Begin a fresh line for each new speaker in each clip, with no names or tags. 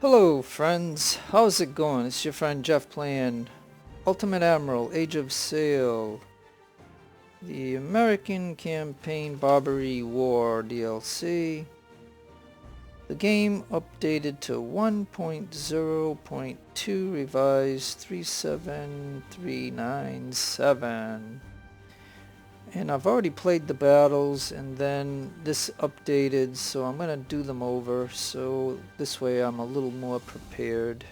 Hello friends, how's it going? It's your friend Jeff playing Ultimate Admiral, Age of Sail, the American Campaign Barbary War DLC. The game updated to 1.0.2 revised 37397. And I've already played the battles and then this updated, so I'm going to do them over so this way I'm a little more prepared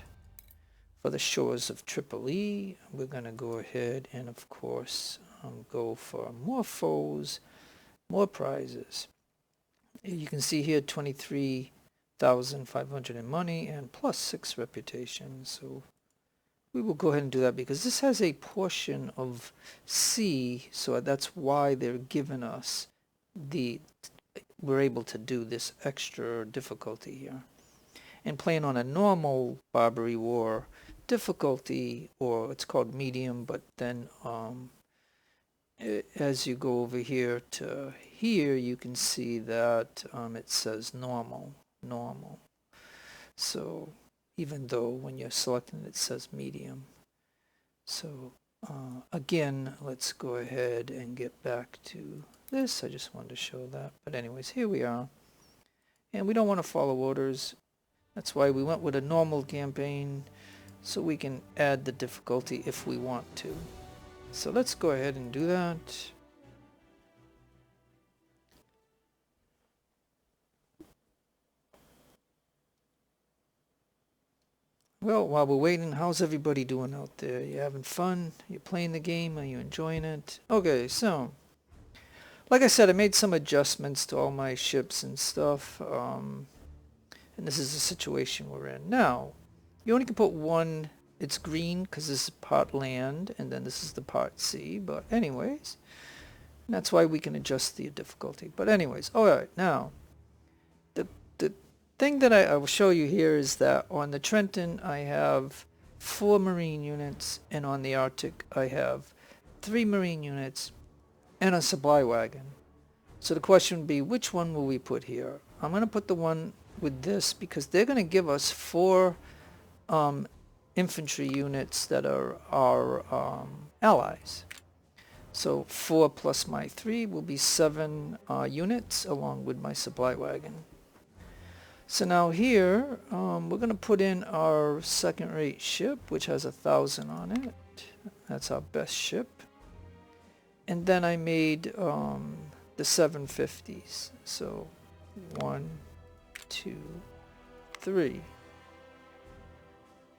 for the shores of Tripoli. We're going to go ahead and of course go for more foes, more prizes. You can see here 23,500 in money and plus 6 reputation. So we will go ahead and do that because this has a portion of sea, so that's why they're giving us we're able to do this extra difficulty here. And playing on a normal Barbary War difficulty, or it's called medium, but then as you go over here to here, you can see that it says normal. So even though when you're selecting it says medium. So again, let's go ahead and get back to this. I just wanted to show that. But anyways, here we are. And we don't want to follow orders. That's why we went with a normal campaign, so we can add the difficulty if we want to. So let's go ahead and do that. Well, while we're waiting, how's everybody doing out there? You having fun? You playing the game? Are you enjoying it? Okay, so like I said, I made some adjustments to all my ships and stuff. And this is the situation we're in. Now, you only can put one. It's green because this is part land, and then this is the part sea. But anyways, that's why we can adjust the difficulty. But anyways, alright, now, the thing that I will show you here is that on the Trenton I have 4 marine units, and on the Arctic I have 3 marine units and a supply wagon. So the question would be, which one will we put here? I'm going to put the one with this because they're going to give us 4 infantry units that are our allies. So 4 plus my 3 will be 7 units along with my supply wagon. So now here we're going to put in our second-rate ship, which has 1,000 on it. That's our best ship. And then I made the 750s. So 1, 2, 3.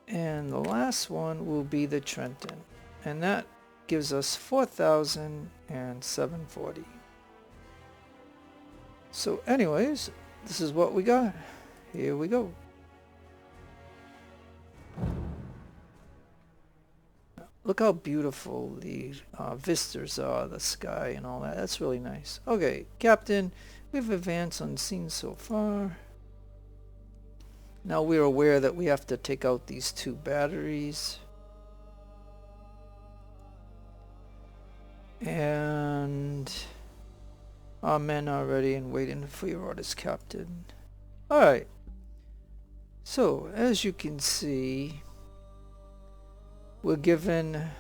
And the last one will be the Trenton. And that gives us 4,740. So anyways, this is what we got. Here we go. Look how beautiful the vistas are, the sky and all that. That's really nice. Okay, Captain, we've advanced unseen so far. Now we're aware that we have to take out these 2 batteries. And our men are ready and waiting for your orders, Captain. Alright. So, as you can see, we're given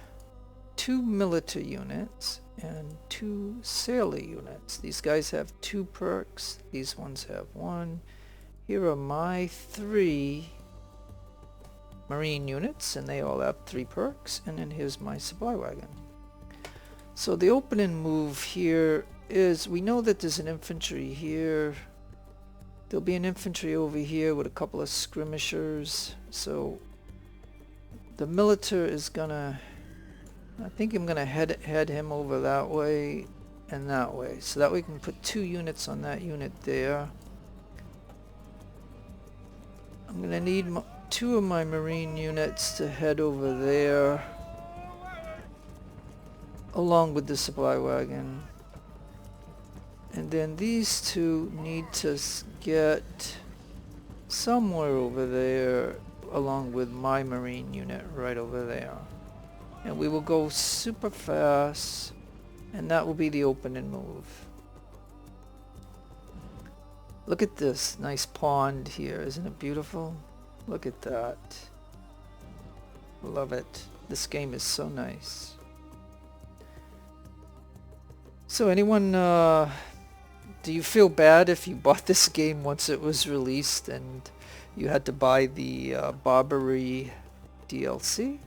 2 military units and 2 sailor units. These guys have 2 perks. These ones have 1. Here are my 3 marine units, and they all have 3 perks. And then here's my supply wagon. So the opening move here is, we know that there's an infantry here. There'll be an infantry over here with a couple of skirmishers. So the military is gonna, I think I'm gonna head him over that way and that way. So that we can put 2 units on that unit there. I'm gonna need 2 of my marine units to head over there along with the supply wagon. And then these 2 need to get somewhere over there along with my marine unit right over there. And we will go super fast, and that will be the opening move. Look at this nice pond here, isn't it beautiful? Look at that. Love it. This game is so nice. So anyone, do you feel bad if you bought this game once it was released and you had to buy the Barbary DLC?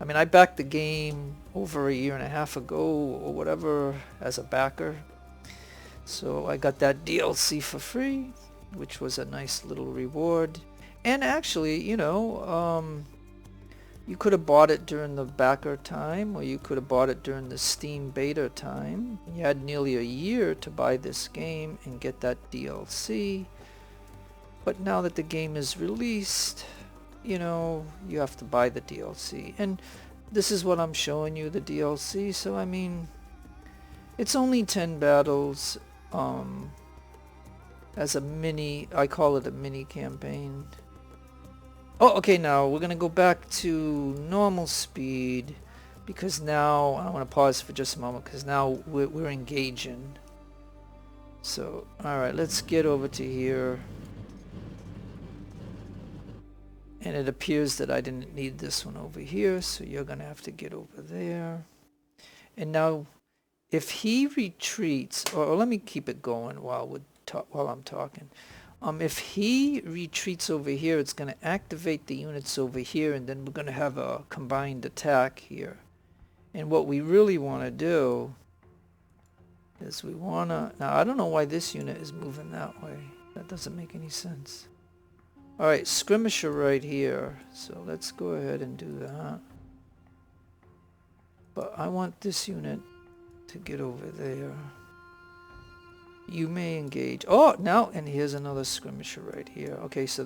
I mean, I backed the game over a year and a half ago or whatever as a backer. So I got that DLC for free, which was a nice little reward. And actually, you know, you could have bought it during the backer time, or you could have bought it during the Steam beta time. You had nearly a year to buy this game and get that DLC. But now that the game is released, you know, you have to buy the DLC. And this is what I'm showing you, the DLC. So, I mean, it's only 10 battles as a mini, I call it a mini campaign. Oh, okay, now we're going to go back to normal speed because now, I want to pause for just a moment because now we're engaging. So, alright, let's get over to here. And it appears that I didn't need this one over here, so you're going to have to get over there. And now, if he retreats, or let me keep it going while I'm talking. If he retreats over here, it's going to activate the units over here, and then we're going to have a combined attack here. And what we really want to do is we want to... Now, I don't know why this unit is moving that way. That doesn't make any sense. Alright, skirmisher right here. So let's go ahead and do that. But I want this unit to get over there. You may engage. Oh, now, and here's another skirmisher right here. Okay, so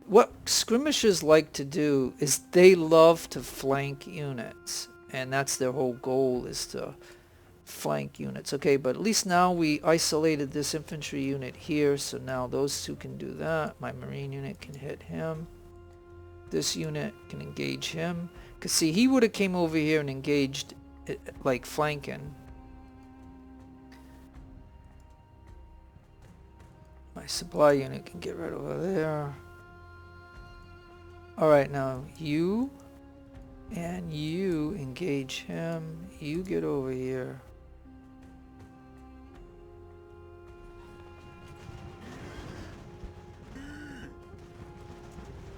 what skirmishers like to do is they love to flank units. And that's their whole goal, is to flank units. Okay, but at least now we isolated this infantry unit here, so now those two can do that. My marine unit can hit him. This unit can engage him. Because see, he would have came over here and engaged, like, flanking. My supply unit can get right over there. Alright, now you and you engage him. You get over here.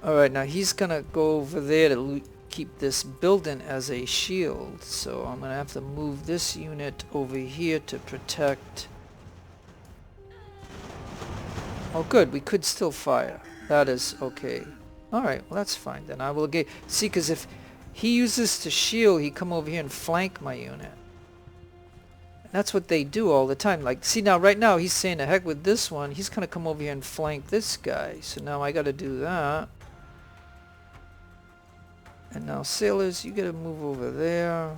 Alright, now he's gonna go over there to keep this building as a shield. So I'm gonna have to move this unit over here to protect. Oh good, we could still fire. That is okay. Alright, well that's fine then. I will engage. See, because if he uses to shield, he come over here and flank my unit. And that's what they do all the time. Like, see now, right now, he's saying the heck with this one. He's gonna come over here and flank this guy. So now I gotta do that. And now sailors, you gotta move over there.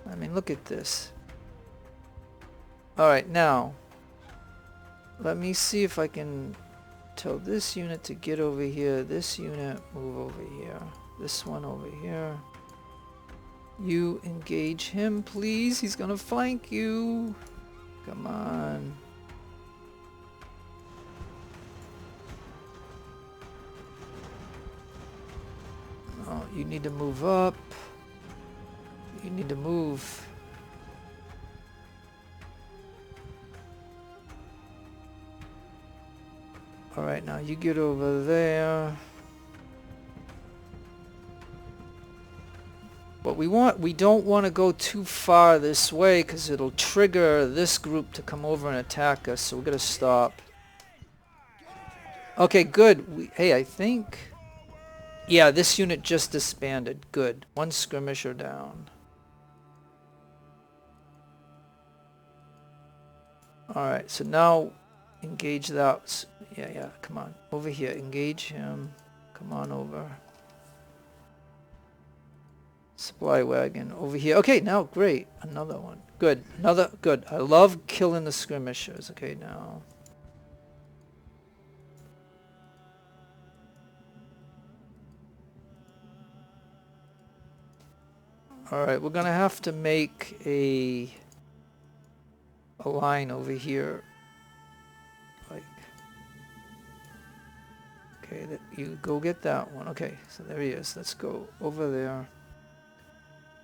I mean, look at this. Alright, now let me see if I can tell this unit to get over here. This unit, move over here. This one over here. You engage him, please. He's gonna flank you. Come on. Oh, you need to move up. You need to move. Alright, now you get over there. But we don't want to go too far this way because it'll trigger this group to come over and attack us, so we're gonna stop. Okay, good. Hey, I think... Yeah, this unit just disbanded. Good. One skirmisher down. Alright, so now engage that. Yeah, come on. Over here, engage him. Come on over. Supply wagon over here. Okay, now great. Another one. Good. Another. Good. I love killing the skirmishers. Okay, now. Alright, we're gonna have to make a line over here. Like, Okay, you go get that one. Okay, so there he is. Let's go over there.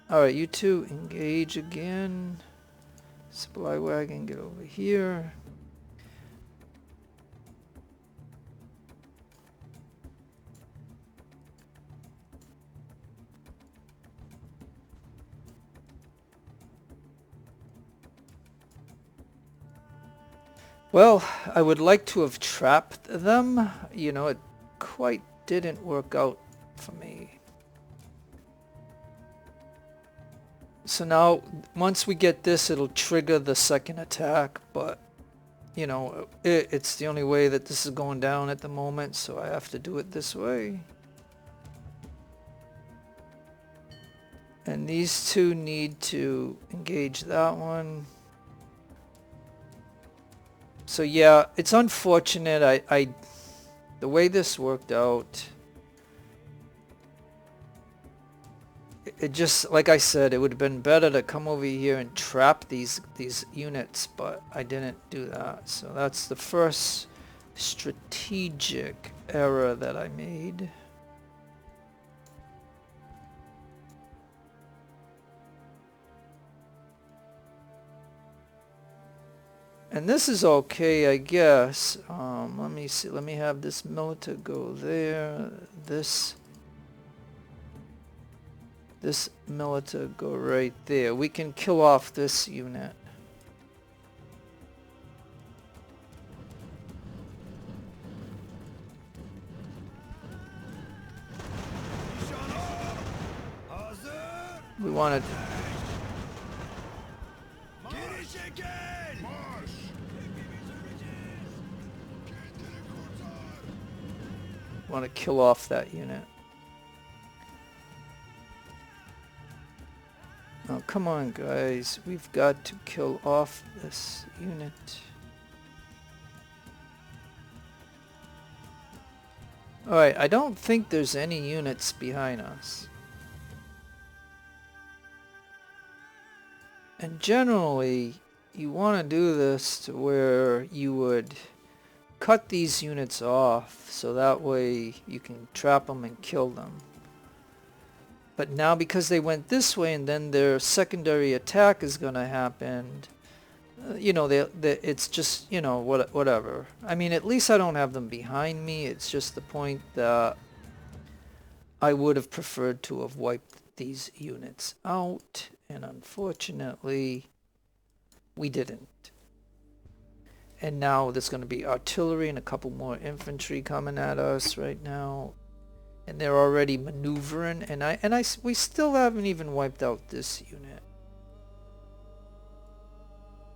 Alright, you two engage again. Supply wagon, get over here. Well, I would like to have trapped them. You know, it quite didn't work out for me. So now, once we get this, it'll trigger the second attack, but, you know, it's the only way that this is going down at the moment, so I have to do it this way. And these two need to engage that one. So yeah, it's unfortunate. The way this worked out, it just, like I said, it would have been better to come over here and trap these units, but I didn't do that. So that's the first strategic error that I made. And this is okay, I guess. Let me see. Let me have this militia go there. This militia go right there. We can kill off this unit. We want to... want to kill off that unit. Oh, come on, guys. We've got to kill off this unit. Alright, I don't think there's any units behind us. And generally, you want to do this to where you would cut these units off so that way you can trap them and kill them. But now because they went this way and then their secondary attack is going to happen, you know, it's just, you know, whatever. I mean, at least I don't have them behind me. It's just the point that I would have preferred to have wiped these units out, and unfortunately we didn't. And now there's going to be artillery and a couple more infantry coming at us right now. And they're already maneuvering, and we still haven't even wiped out this unit.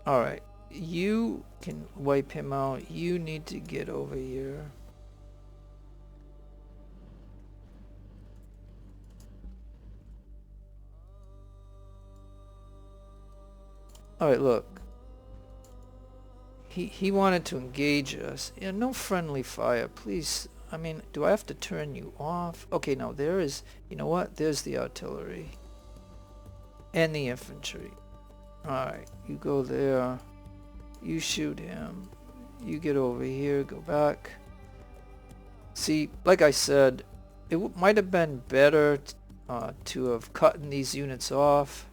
Alright, you can wipe him out. You need to get over here. Alright, look. He wanted to engage us. Yeah, no friendly fire, please. I mean, do I have to turn you off? Okay, no, there is, you know what? There's the artillery. And the infantry. Alright, you go there. You shoot him. You get over here, go back. See, like I said, it might have been better to have cut these units off.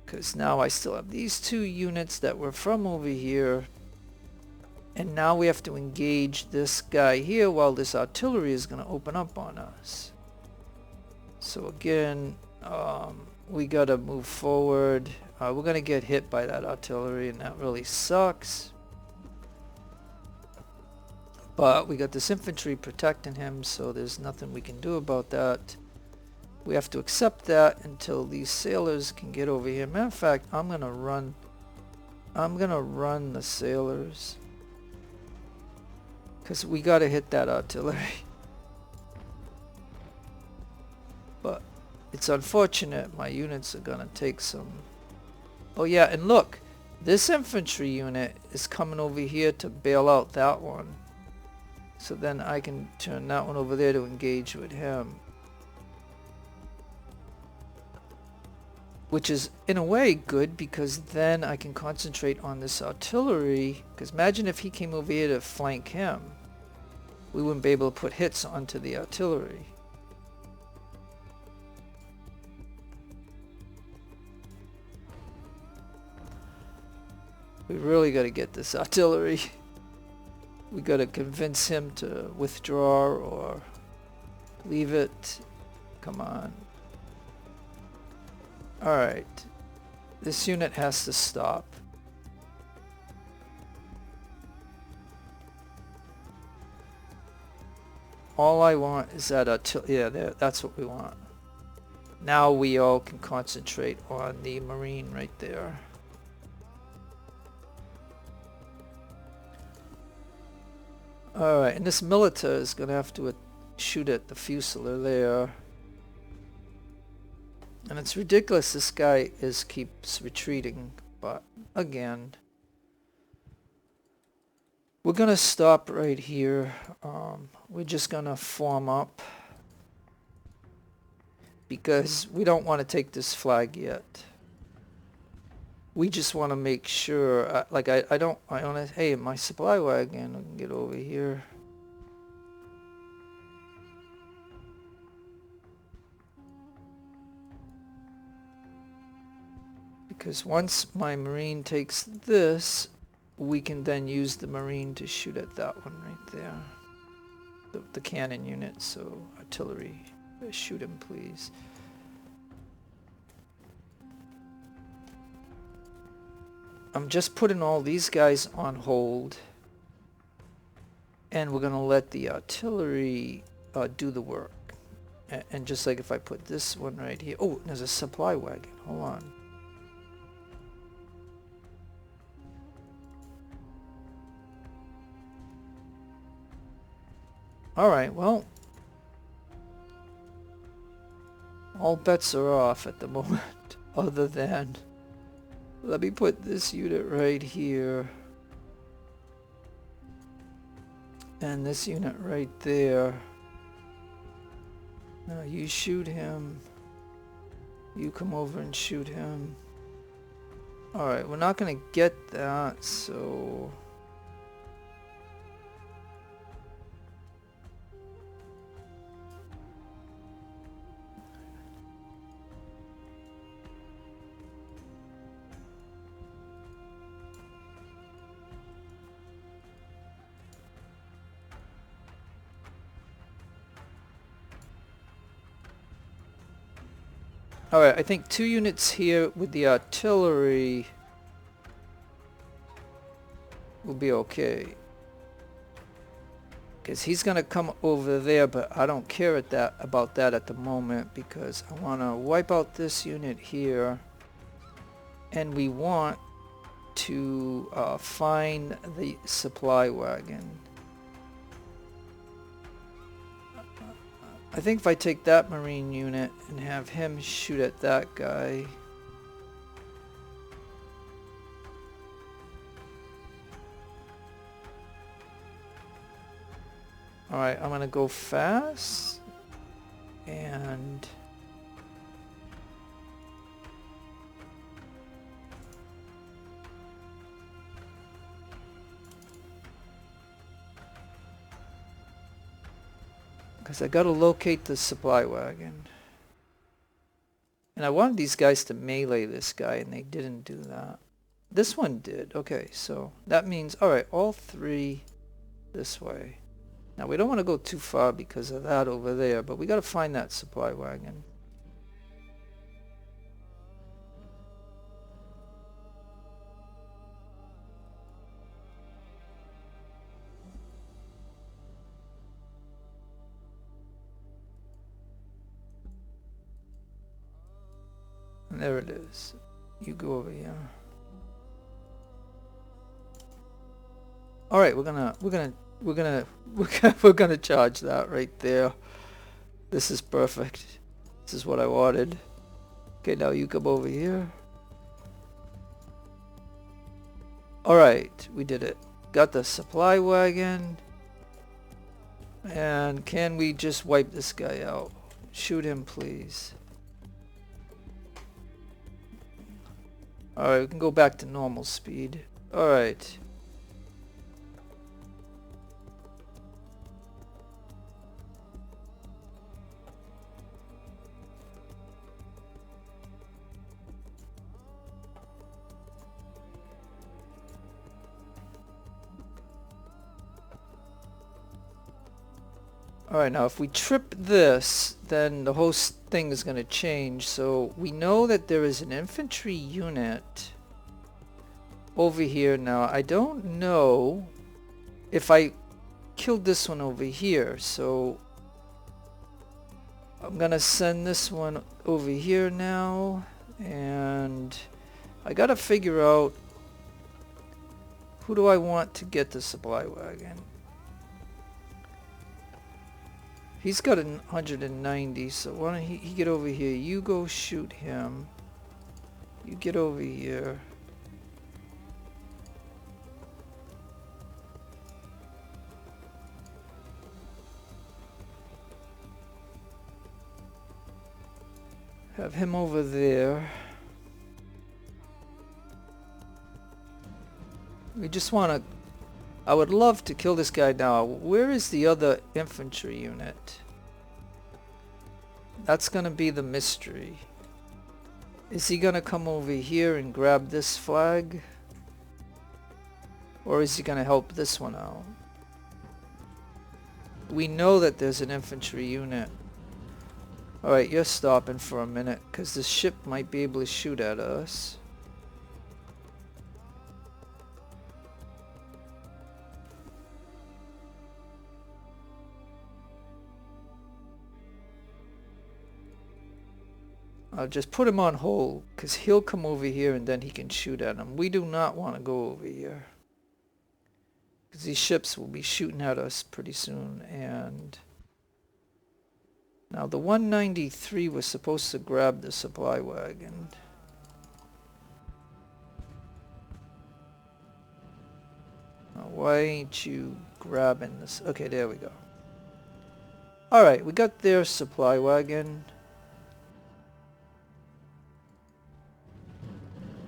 Because now I still have these two units that were from over here. And now we have to engage this guy here while this artillery is going to open up on us. So again, we got to move forward. We're going to get hit by that artillery, and that really sucks. But we got this infantry protecting him, so there's nothing we can do about that. We have to accept that until these sailors can get over here. Matter of fact, I'm gonna run the sailors, because we gotta hit that artillery. But it's unfortunate my units are gonna take some... Oh yeah, and look, this infantry unit is coming over here to bail out that one. So then I can turn that one over there to engage with him. Which is, in a way, good, because then I can concentrate on this artillery. Because imagine if he came over here to flank him. we wouldn't be able to put hits onto the artillery. We really got to get this artillery. We got to convince him to withdraw or leave it. Come on. Alright. This unit has to stop. All I want is that artillery. Yeah, that's what we want. Now we all can concentrate on the Marine right there. Alright, and this Milita is going to have to shoot at the Fusilier there. And it's ridiculous this guy keeps retreating, but again, we're going to stop right here. We're just going to form up because we don't want to take this flag yet. We just want to make sure, like I want to, hey, my supply wagon, we can get over here. Because once my Marine takes this, we can then use the Marine to shoot at that one right there. The cannon unit, so artillery, shoot him please. I'm just putting all these guys on hold, and we're going to let the artillery do the work. And just like if I put this one right here, oh, there's a supply wagon, hold on. Alright, well, all bets are off at the moment, other than, let me put this unit right here, and this unit right there. Now you shoot him, you come over and shoot him. Alright, we're not going to get that, so... Alright, I think 2 units here with the artillery will be okay. Because he's going to come over there, but I don't care about that at the moment, because I want to wipe out this unit here, and we want to find the supply wagon. I think if I take that Marine unit and have him shoot at that guy. Alright, I'm gonna go fast. And... because I gotta locate the supply wagon. And I wanted these guys to melee this guy, and they didn't do that. This one did. Okay, so that means, alright, all 3 this way. Now we don't want to go too far because of that over there, but we gotta find that supply wagon. And there it is. You go over here. All right, we're gonna charge that right there. This is perfect. This is what I wanted. Okay, now you come over here. All right, we did it. Got the supply wagon. And can we just wipe this guy out? Shoot him, please. Alright, we can go back to normal speed. Alright. Alright, now if we trip this, then the whole thing is going to change. So we know that there is an infantry unit over here. Now I don't know if I killed this one over here, so I'm gonna send this one over here now, and I gotta figure out who do I want to get the supply wagon. He's got 190, so why don't he get over here? You go shoot him. You get over here. Have him over there. We just want to... I would love to kill this guy now. Where is the other infantry unit? That's going to be the mystery. Is he going to come over here and grab this flag? Or is he going to help this one out? We know that there's an infantry unit. Alright, you're stopping for a minute, because this ship might be able to shoot at us. I'll just put him on hold, because he'll come over here and then he can shoot at him. We do not want to go over here, because these ships will be shooting at us pretty soon. And now the 193 was supposed to grab the supply wagon. Now why ain't you grabbing this? Okay, there we go. Alright, we got their supply wagon.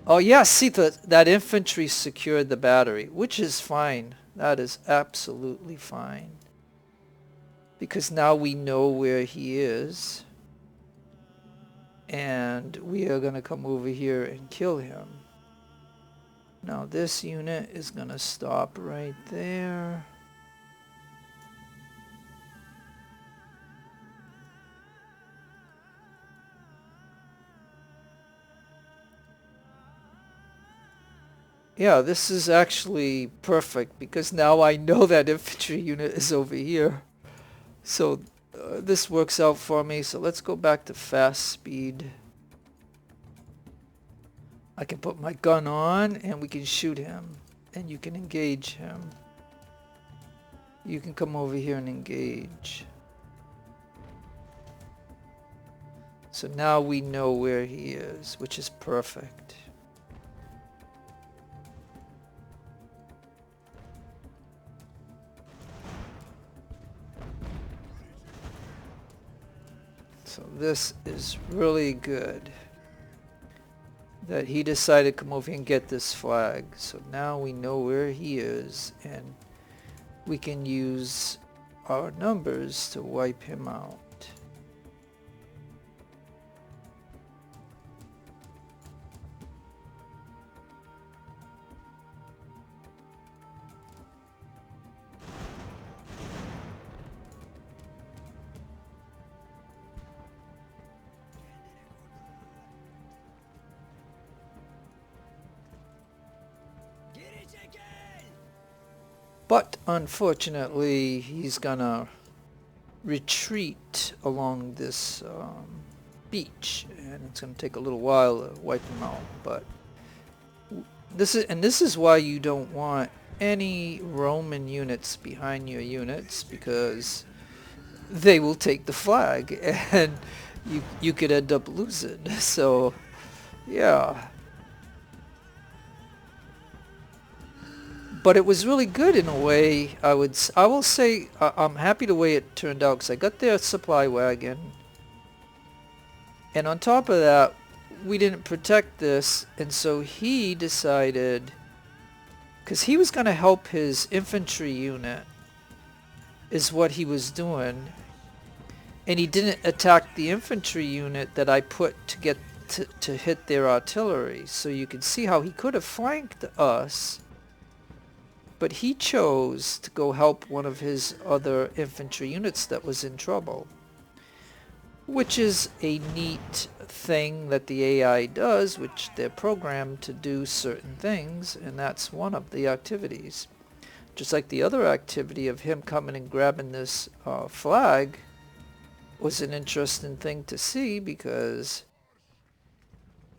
Oh yeah, see, that infantry secured the battery, which is fine. That is absolutely fine. Because now we know where he is. And we are going to come over here and kill him. Now this unit is going to stop right there. Yeah, this is actually perfect, because now I know that infantry unit is over here. So this works out for me. So let's go back to fast speed. I can put my gun on and we can shoot him. And you can engage him. You can come over here and engage. So now we know where he is, which is perfect. So this is really good that he decided to come over here and get this flag. So now we know where he is, and we can use our numbers to wipe him out. But unfortunately, he's gonna retreat along this beach, and it's gonna take a little while to wipe him out. But this is why you don't want any Roman units behind your units, because they will take the flag, and you could end up losing. So, yeah. But it was really good in a way. I will say I'm happy the way it turned out, because I got their supply wagon, and on top of that, we didn't protect this, and so he decided, because he was going to help his infantry unit, is what he was doing, and he didn't attack the infantry unit that I put to get to hit their artillery. So you can see how he could have flanked us But he chose to go help one of his other infantry units that was in trouble, which is a neat thing that the AI does, which they're programmed to do certain things, and that's one of the activities. Just like the other activity of him coming and grabbing this flag was an interesting thing to see, because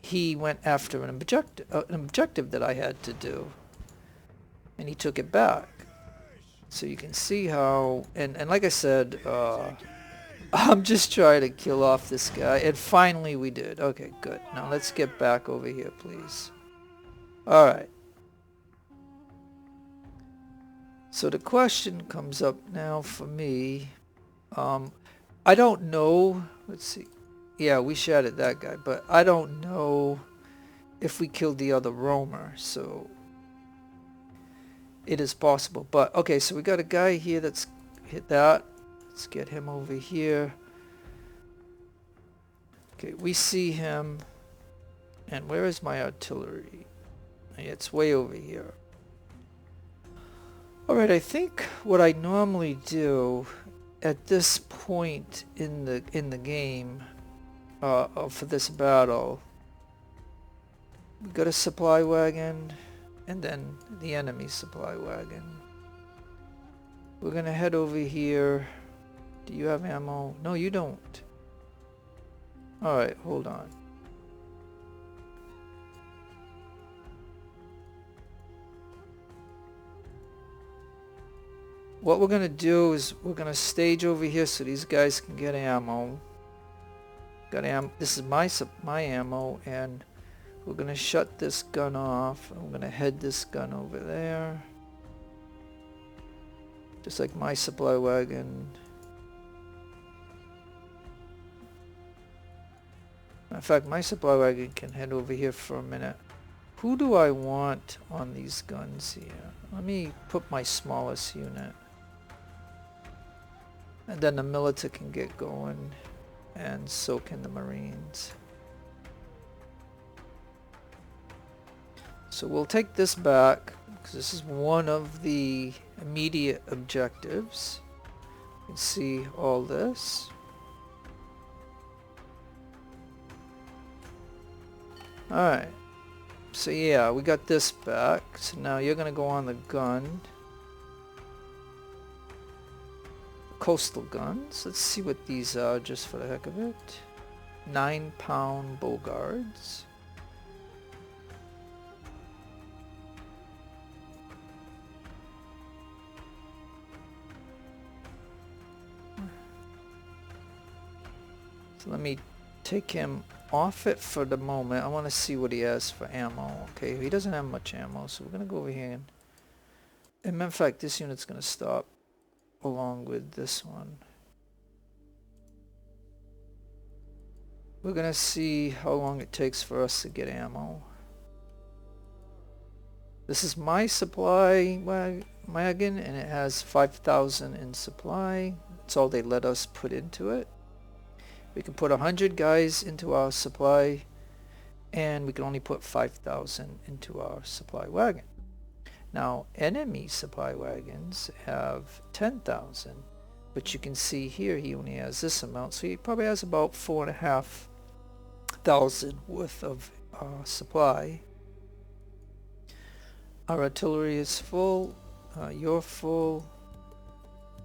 he went after an objective that I had to do, and he took it back. So you can see how, and like I said, I'm just trying to kill off this guy, and finally we did. Okay, good. Now let's get back over here, please. Alright. So the question comes up now for me. I don't know. Let's see. Yeah, we shattered that guy, but I don't know if we killed the other roamer, so it is possible. But okay, so we got a guy here that's hit that. Let's get him over here. Okay, we see him. And where is my artillery? It's way over here. Alright, I think what I normally do at this point in the game for this battle, we got a supply wagon and then the enemy supply wagon. We're gonna head over here. Do you have ammo? No, you don't. Alright, hold on. What we're gonna do is we're gonna stage over here so these guys can get ammo. Got ammo. This is my ammo, and we're gonna shut this gun off. I'm gonna head this gun over there, just like my supply wagon. In fact, my supply wagon can head over here for a minute. Who do I want on these guns here? Let me put my smallest unit. And then the militia can get going, and so can the Marines. So we'll take this back, because this is one of the immediate objectives. You can see all this. Alright, so yeah, we got this back. So now you're going to go on the gun. Coastal guns. Let's see what these are just for the heck of it. 9-pound Bogards. So let me take him off it for the moment. I want to see what he has for ammo. Okay, he doesn't have much ammo, so we're going to go over here and in fact, this unit's going to stop along with this one. We're gonna see how long it takes for us to get ammo. This is my supply wagon, and it has 5,000 in supply. That's all they let us put into it. We can put 100 guys into our supply, and we can only put 5,000 into our supply wagon. Now, enemy supply wagons have 10,000, but you can see here he only has this amount, so he probably has about 4,500 worth of supply. Our artillery is full. You're full.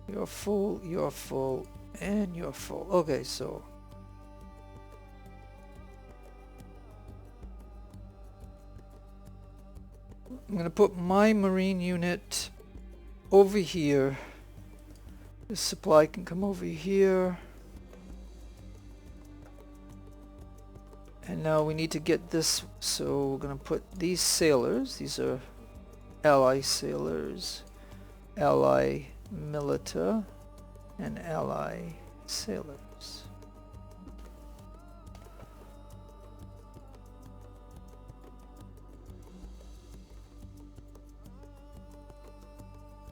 You're full. You're full. And you're full. Okay, so I'm going to put my Marine unit over here. The supply can come over here. And now we need to get this, so we're going to put these sailors. These are ally sailors, ally milita, and ally sailors.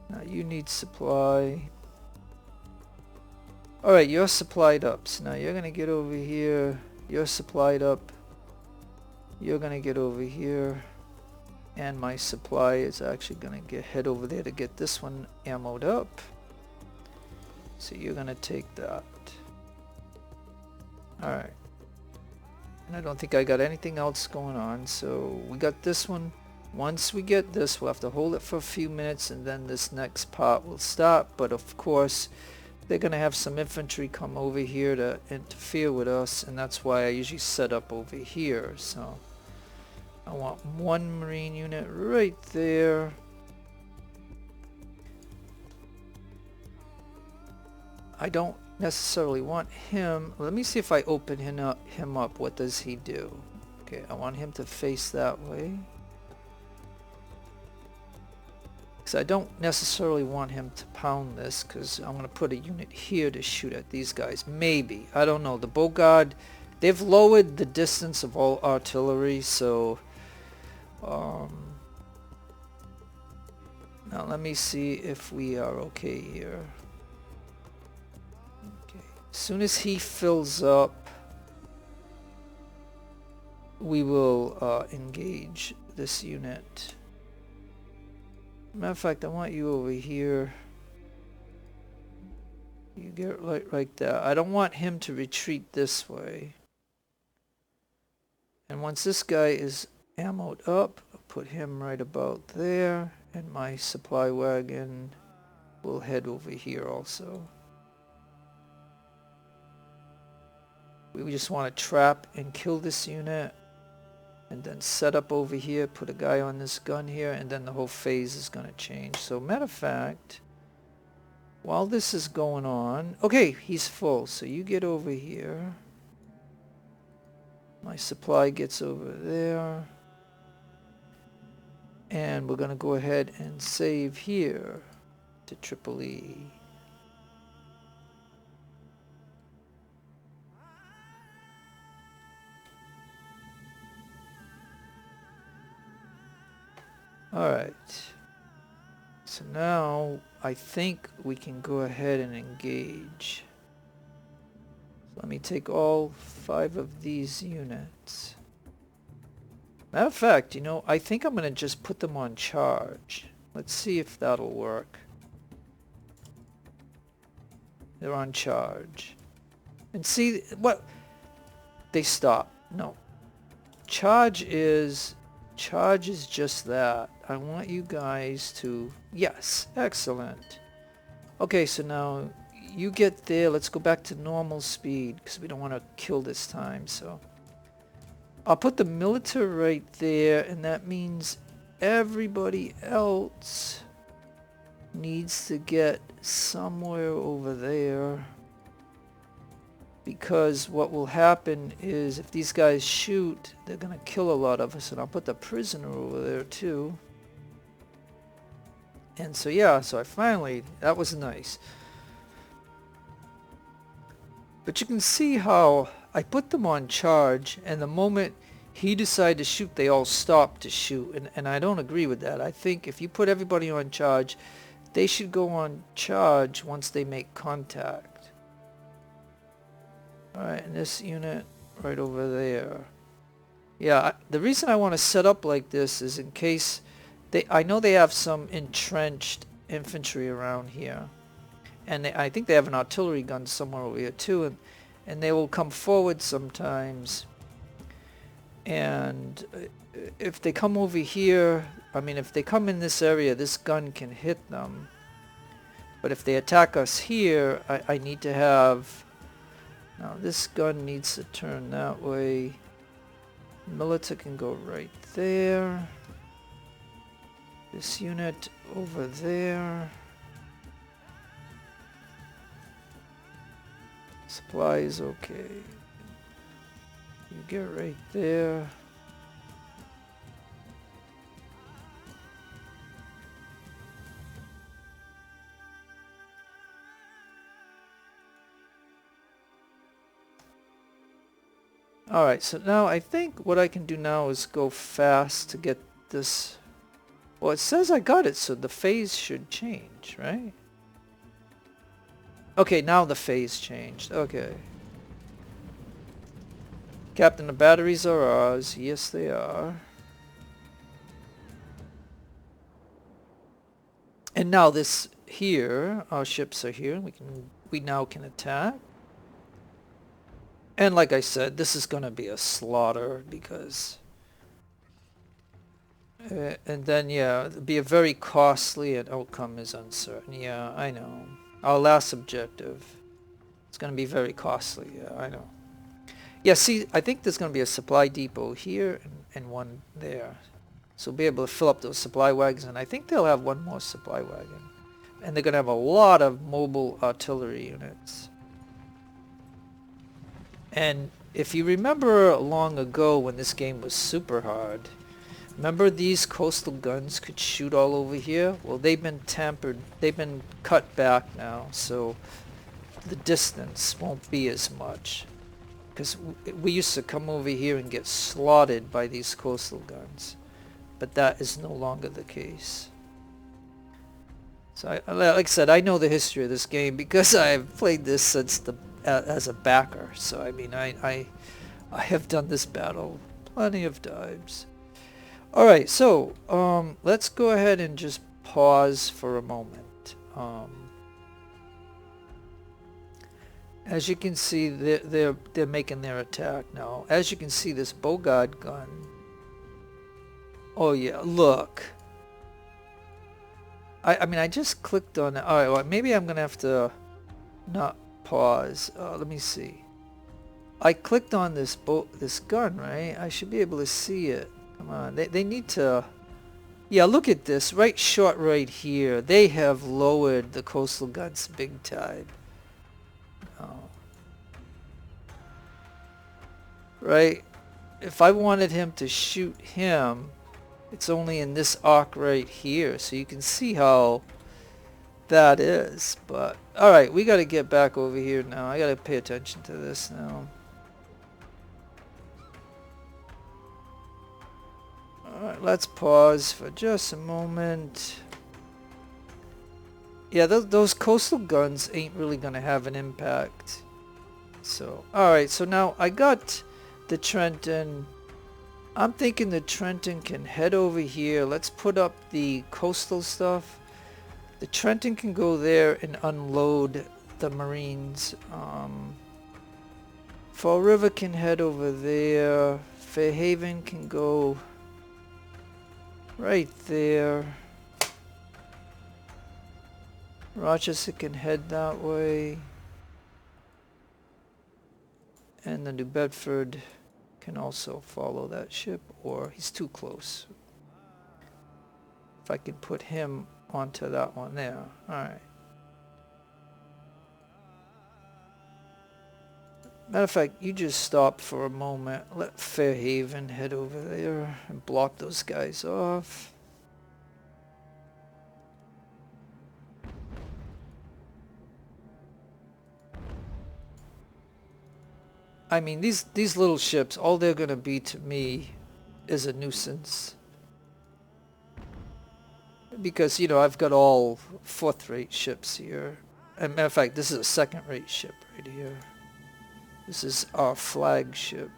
Now you need supply. Alright, you're supplied up. So now you're going to get over here. You're supplied up. You're going to get over here. and my supply is actually going to head over there to get this one ammoed up. So you're going to take that. Alright. And I don't think I got anything else going on, so we got this one. Once we get this, we'll have to hold it for a few minutes and then this next part will start. But of course, they're going to have some infantry come over here to interfere with us, and that's why I usually set up over here. So I want one Marine unit right there. I don't necessarily want him. Let me see if I open him up. What does he do? Okay, I want him to face that way. Because I don't necessarily want him to pound this, because I'm going to put a unit here to shoot at these guys. Maybe. I don't know. The Blockade, they've lowered the distance of all artillery, so... now let me see if we are okay here. Okay. As soon as he fills up, we will engage this unit. Matter of fact, I want you over here. You get like that. I don't want him to retreat this way. And once this guy is ammoed up, I'll put him right about there. And my supply wagon will head over here also. We just want to trap and kill this unit. And then set up over here, put a guy on this gun here, and then the whole phase is going to change. So matter of fact, while this is going on... Okay, he's full, so you get over here. My supply gets over there. And we're going to go ahead and save here to Tripoli. Alright, so now I think we can go ahead and engage. Let me take all 5 of these units. Matter of fact, you know, I think I'm going to just put them on charge. Let's see if that'll work. They're on charge. And see, what? They stop. No. Charge is just that. I want you guys to... Yes, excellent. Okay, so now you get there. Let's go back to normal speed because we don't want to kill this time. So I'll put the military right there, and that means everybody else needs to get somewhere over there. Because what will happen is if these guys shoot, they're going to kill a lot of us. And I'll put the prisoner over there too. And so yeah, so I finally, that was nice. But you can see how I put them on charge, and the moment he decided to shoot, they all stopped to shoot. And I don't agree with that. I think if you put everybody on charge, they should go on charge once they make contact. Alright, and this unit right over there. Yeah, the reason I want to set up like this is in case I know they have some entrenched infantry around here. And I think they have an artillery gun somewhere over here too, and they will come forward sometimes. And if they come over here, I mean if they come in this area, this gun can hit them. But if they attack us here, I need to have... Now this gun needs to turn that way. Milita can go right there. This unit over there. Supply is okay. You get right there. Alright, so now I think what I can do now is go fast to get this. Well, it says I got it, so the phase should change, right? Okay, now the phase changed. Okay. Captain, the batteries are ours. Yes, they are. And now this here, our ships are here. We now can attack. And like I said, this is going to be a slaughter because... and then, yeah, it'll be a very costly and outcome is uncertain. Yeah, I know. Our last objective. It's going to be very costly. Yeah, I know. Yeah, see, I think there's going to be a supply depot here and one there. So we'll be able to fill up those supply wagons, and I think they'll have one more supply wagon. And they're going to have a lot of mobile artillery units. And if you remember long ago when this game was super hard, remember these coastal guns could shoot all over here? Well, they've been tampered, they've been cut back now, so the distance won't be as much. Because we used to come over here and get slaughtered by these coastal guns. But that is no longer the case. So like I said, I know the history of this game because I've played this since as a backer. So I mean, I have done this battle plenty of times. Alright, so let's go ahead and just pause for a moment. As you can see, they're making their attack now. As you can see, this Blockade gun. Oh yeah, look. I mean, I just clicked on it. Alright, well, maybe I'm gonna have to not pause. Let me see. I clicked on this gun, right? I should be able to see it. Come on, they need to... Yeah, look at this. Right shot right here. They have lowered the coastal guns big time. Right? If I wanted him to shoot him, it's only in this arc right here. So you can see how that is. But, alright, we got to get back over here now. I got to pay attention to this now. Alright, let's pause for just a moment. Yeah, those coastal guns ain't really going to have an impact. So, alright, so now I got the Trenton. I'm thinking the Trenton can head over here. Let's put up the coastal stuff. The Trenton can go there and unload the Marines. Fall River can head over there. Fairhaven can go right there. Rochester can head that way. And the New Bedford can also follow that ship, or he's too close. If I can put him onto that one there. Alright. Matter of fact, you just stop for a moment. Let Fairhaven head over there and block those guys off. I mean, these little ships, all they're going to be to me is a nuisance. Because, you know, I've got all fourth-rate ships here. And matter of fact, this is a second-rate ship right here. This is our flagship.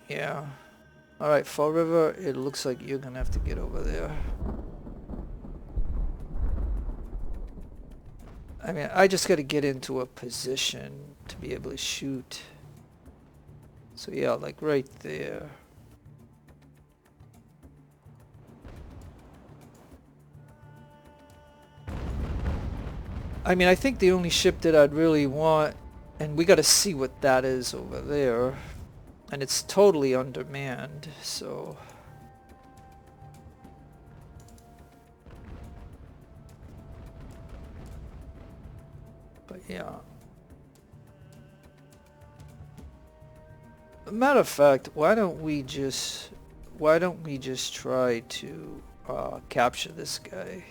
Yeah. Alright, Fall River, it looks like you're going to have to get over there. I mean, I just got to get into a position to be able to shoot. So yeah, like right there. I mean, I think the only ship that I'd really want, and we got to see what that is over there. And it's totally undermanned, so... But yeah. Matter of fact, why don't we just try to capture this guy?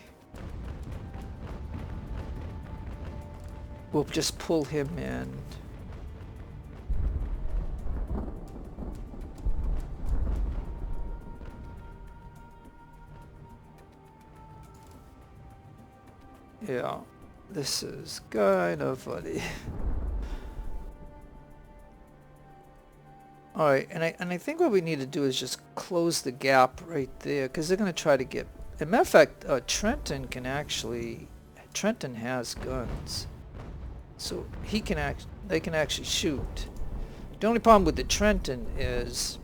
We'll just pull him in. Yeah. This is kind of funny. Alright, and I think what we need to do is just close the gap right there, because they're going to try to get... As a matter of fact, Trenton can actually... Trenton has guns. So he can they can actually shoot. The only problem with the Trenton is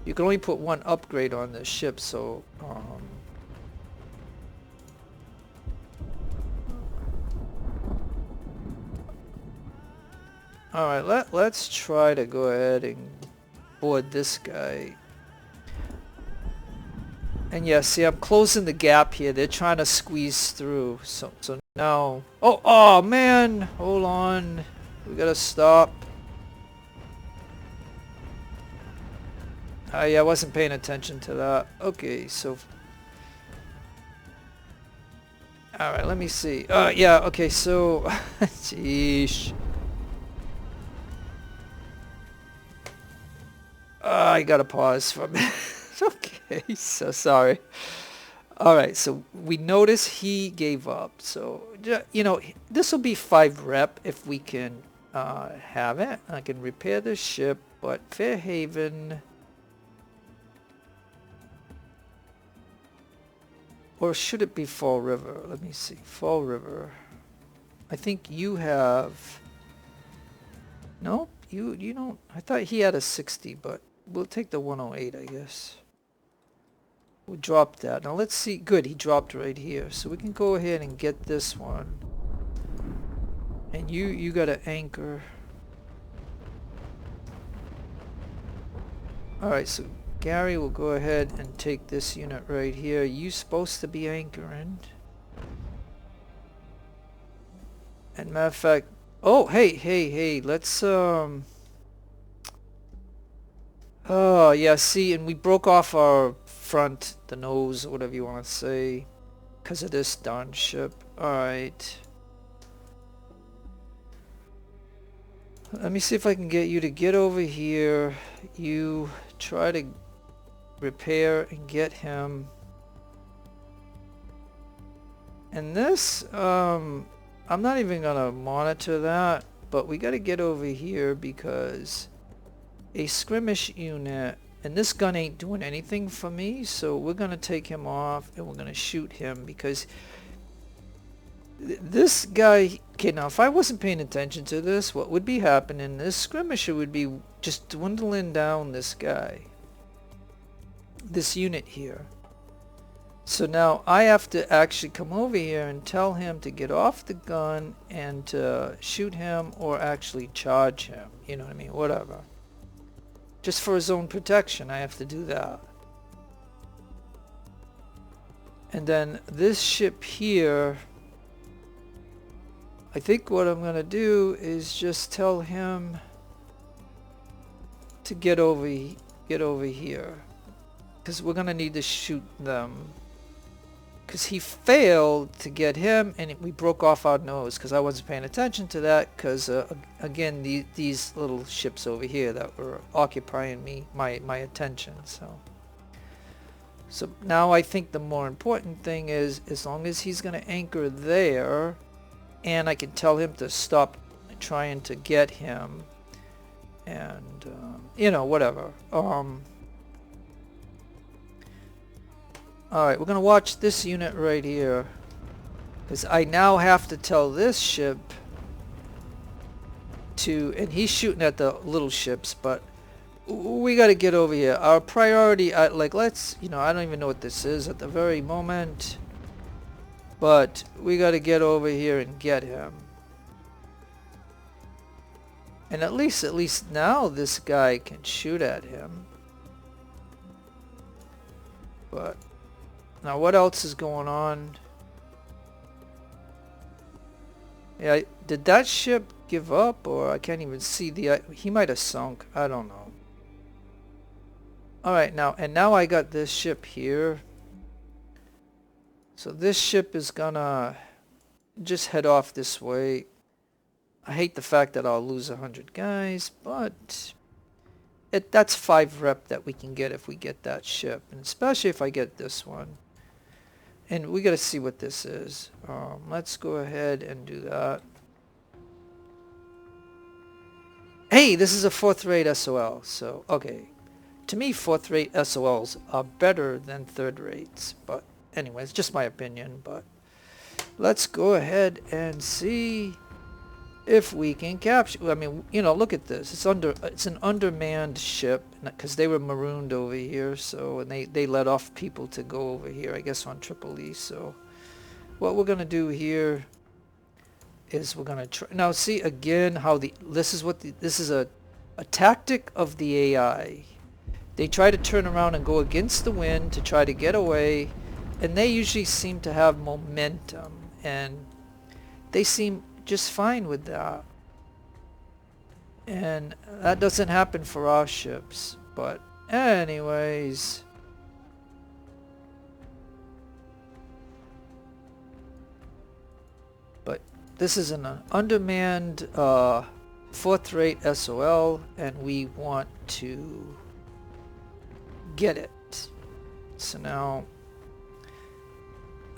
you can only put one upgrade on the ship, so alright, let's try to go ahead and board this guy. And yeah, see, I'm closing the gap here. They're trying to squeeze through. So now... Oh, man! Hold on. We gotta stop. Yeah, I wasn't paying attention to that. Okay, so... Alright, let me see. Yeah, okay, so... Jeez. I gotta pause for a minute. Okay, so sorry. Alright, so we notice he gave up. So, you know, this will be 5 rep if we can have it. I can repair the ship, but Fairhaven... Or should it be Fall River? Let me see. Fall River. I think you have... Nope, you don't... I thought he had a 60, but we'll take the 108, I guess. We'll drop that. Now let's see. Good, he dropped right here. So we can go ahead and get this one. And you got an anchor. Alright, so Gary will go ahead and take this unit right here. You supposed to be anchoring. And matter of fact... Oh, hey, let's oh, yeah, see, and we broke off our front, the nose, whatever you want to say, because of this darn ship. Alright. Let me see if I can get you to get over here. You try to repair and get him. And this, I'm not even going to monitor that, but we got to get over here because a skirmish unit, and this gun ain't doing anything for me, so we're going to take him off and we're going to shoot him because this guy... Okay, now if I wasn't paying attention to this, what would be happening, this skirmisher would be just dwindling down this guy. This unit here. So now I have to actually come over here and tell him to get off the gun and to shoot him or actually charge him. You know what I mean? Whatever. Just for his own protection, I have to do that. And then this ship here, I think what I'm going to do is just tell him to get over here. Because we're going to need to shoot them. Because he failed to get him and we broke off our nose because I wasn't paying attention to that because again these little ships over here that were occupying my attention. So now I think the more important thing is, as long as he's going to anchor there and I can tell him to stop trying to get him and you know, whatever. Alright, we're going to watch this unit right here. Because I now have to tell this ship to... And he's shooting at the little ships, but we got to get over here. Our priority, like, let's... You know, I don't even know what this is at the very moment. But we got to get over here and get him. And at least now this guy can shoot at him. But... Now what else is going on? Yeah, did that ship give up or I can't even see the... He might have sunk. I don't know. Alright, now I got this ship here. So this ship is gonna just head off this way. I hate the fact that I'll lose 100 guys, but... that's 5 rep that we can get if we get that ship. And especially if I get this one. And we got to see what this is. Let's go ahead and do that. Hey, this is a 4th rate SOL, so okay. To me, 4th rate SOLs are better than 3rd rates, but anyway, it's just my opinion. But let's go ahead and see if we can capture. I mean, you know, look at this. It's an undermanned ship because they were marooned over here, so and they let off people to go over here, I guess, on Tripoli. So what we're gonna do here is we're gonna try now. See again how this is a tactic of the AI. They try to turn around and go against the wind to try to get away, and they usually seem to have momentum, and they seem just fine with that. And that doesn't happen for our ships, but anyways. But this is an undermanned 4th rate SOL, and we want to get it. So now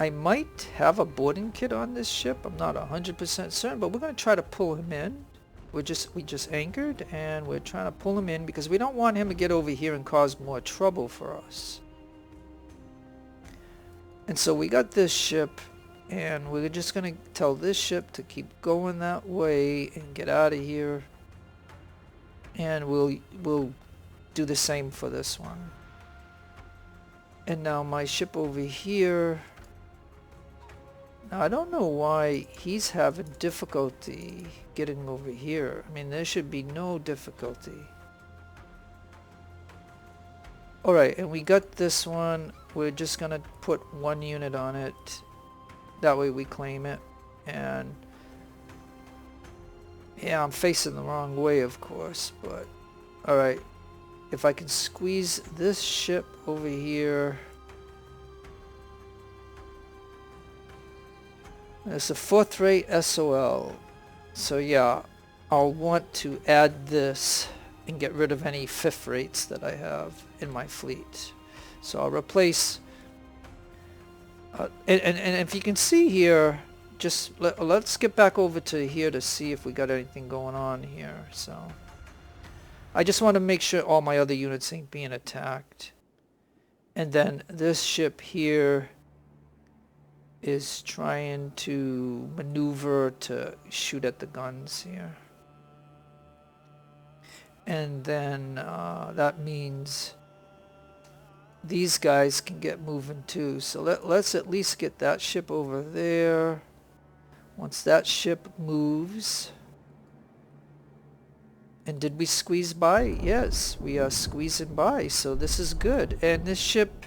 I might have a boarding kit on this ship. I'm not 100% certain, but we're going to try to pull him in. We just anchored, and we're trying to pull him in because we don't want him to get over here and cause more trouble for us. And so we got this ship, and we're just going to tell this ship to keep going that way and get out of here. And we'll do the same for this one. And now my ship over here, now I don't know why he's having difficulty getting over here. I mean, there should be no difficulty. Alright, and we got this one. We're just gonna put 1 unit on it. That way we claim it. And yeah, I'm facing the wrong way, of course, but alright. If I can squeeze this ship over here. It's a 4th rate SOL. So yeah, I'll want to add this and get rid of any 5th rates that I have in my fleet. So I'll replace and if you can see here, just let's get back over to here to see if we got anything going on here. So I just want to make sure all my other units ain't being attacked. And then this ship here is trying to maneuver to shoot at the guns here. And then that means these guys can get moving too. So let's at least get that ship over there. Once that ship moves. And did we squeeze by? Yes, we are squeezing by, so this is good. And this ship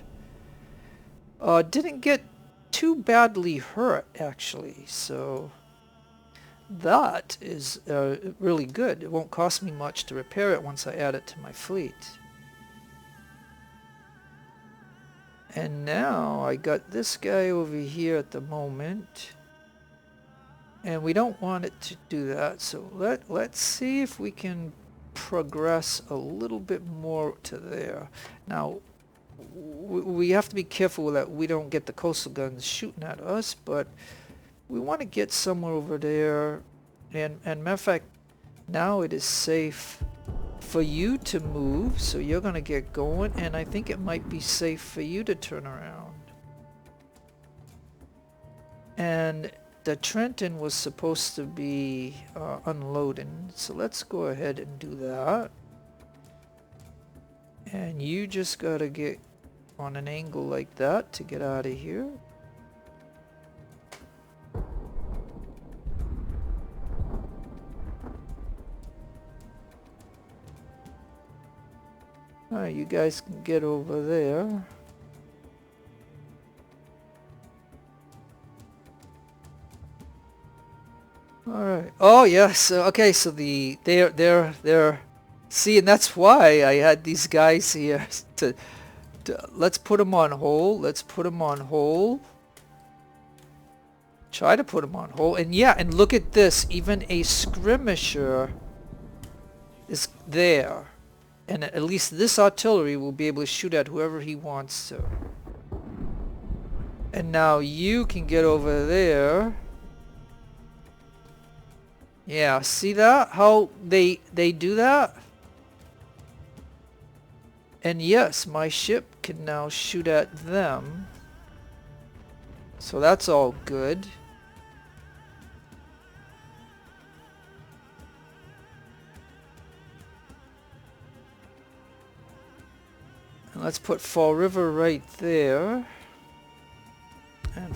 didn't get too badly hurt, actually, so that is really good. It won't cost me much to repair it once I add it to my fleet. And now I got this guy over here at the moment. And we don't want it to do that, so let's see if we can progress a little bit more to there. Now, we have to be careful that we don't get the coastal guns shooting at us, but we want to get somewhere over there. And matter of fact, now it is safe for you to move, so you're going to get going, and I think it might be safe for you to turn around. And the Trenton was supposed to be unloading, so let's go ahead and do that. And you just gotta get on an angle like that to get out of here. Alright, you guys can get over there. All right. Oh yes. Okay. So they're. See, and that's why I had these guys here to let's put them on hold. Let's put them on hold. Try to put them on hold. And yeah, and look at this. Even a skirmisher is there, and at least this artillery will be able to shoot at whoever he wants to. And now you can get over there. Yeah, see that? How they do that? And yes, my ship can now shoot at them. So that's all good. And let's put Fall River right there. And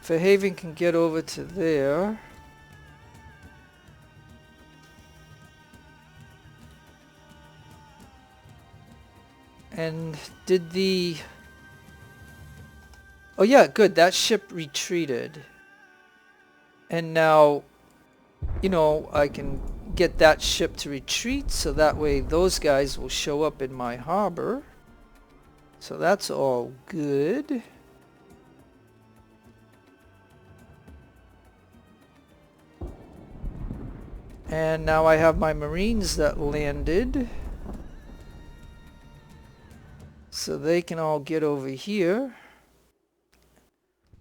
Fairhaven can get over to there. And did the... Oh yeah, good. That ship retreated. And now, you know, I can get that ship to retreat, so that way those guys will show up in my harbor. So that's all good. And now I have my Marines that landed. So they can all get over here.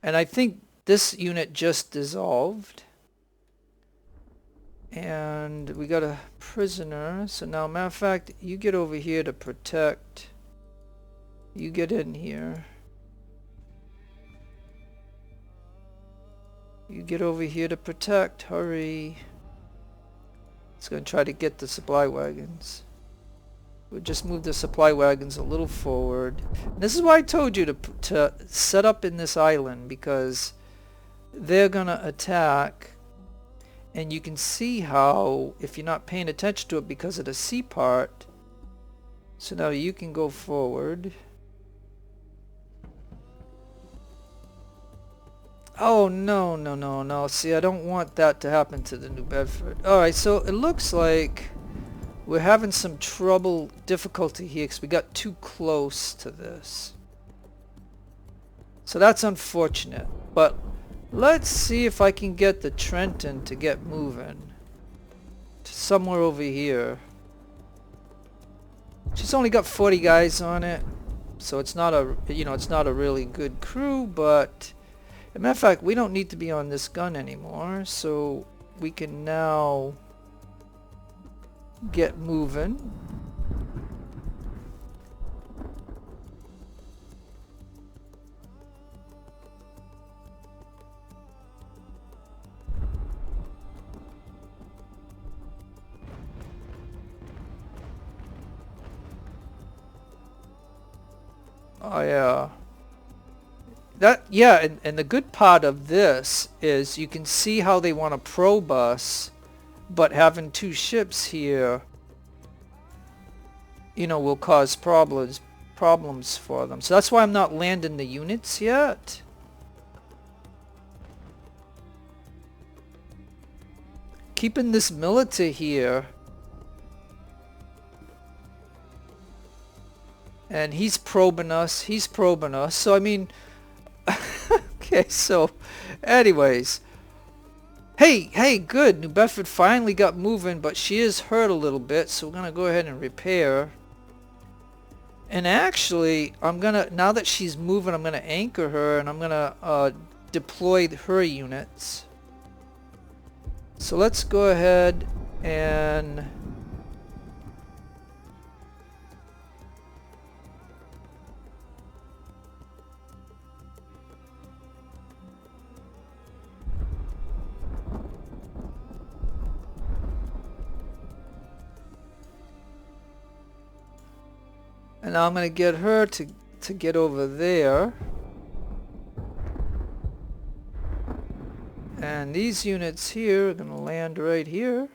And I think this unit just dissolved. And we got a prisoner. So now, matter of fact, you get over here to protect. You get in here. You get over here to protect. Hurry. It's going to try to get the supply wagons. We'll just move the supply wagons a little forward. And this is why I told you to set up in this island, because they're going to attack. And you can see how, if you're not paying attention to it because of the sea part. So now you can go forward. Oh, no, no, no, no. See, I don't want that to happen to the New Bedford. Alright, so it looks like we're having some difficulty here because we got too close to this. So that's unfortunate. But let's see if I can get the Trenton to get moving to somewhere over here. She's only got 40 guys on it, so it's not a, you know, it's not a really good crew, but as a matter of fact, we don't need to be on this gun anymore, so we can now get moving. Oh yeah. And the good part of this is you can see how they want to probe us, but having two ships here, you know, will cause problems for them. So that's why I'm not landing the units yet. Keeping this militia here. And he's probing us. So I mean, okay, so anyways. Hey, good. New Bedford finally got moving, but she is hurt a little bit, so we're going to go ahead and repair. And actually, now that she's moving, I'm going to anchor her, and I'm going to deploy her units. So let's go ahead and... And now I'm going to get her to get over there. And these units here are going to land right here,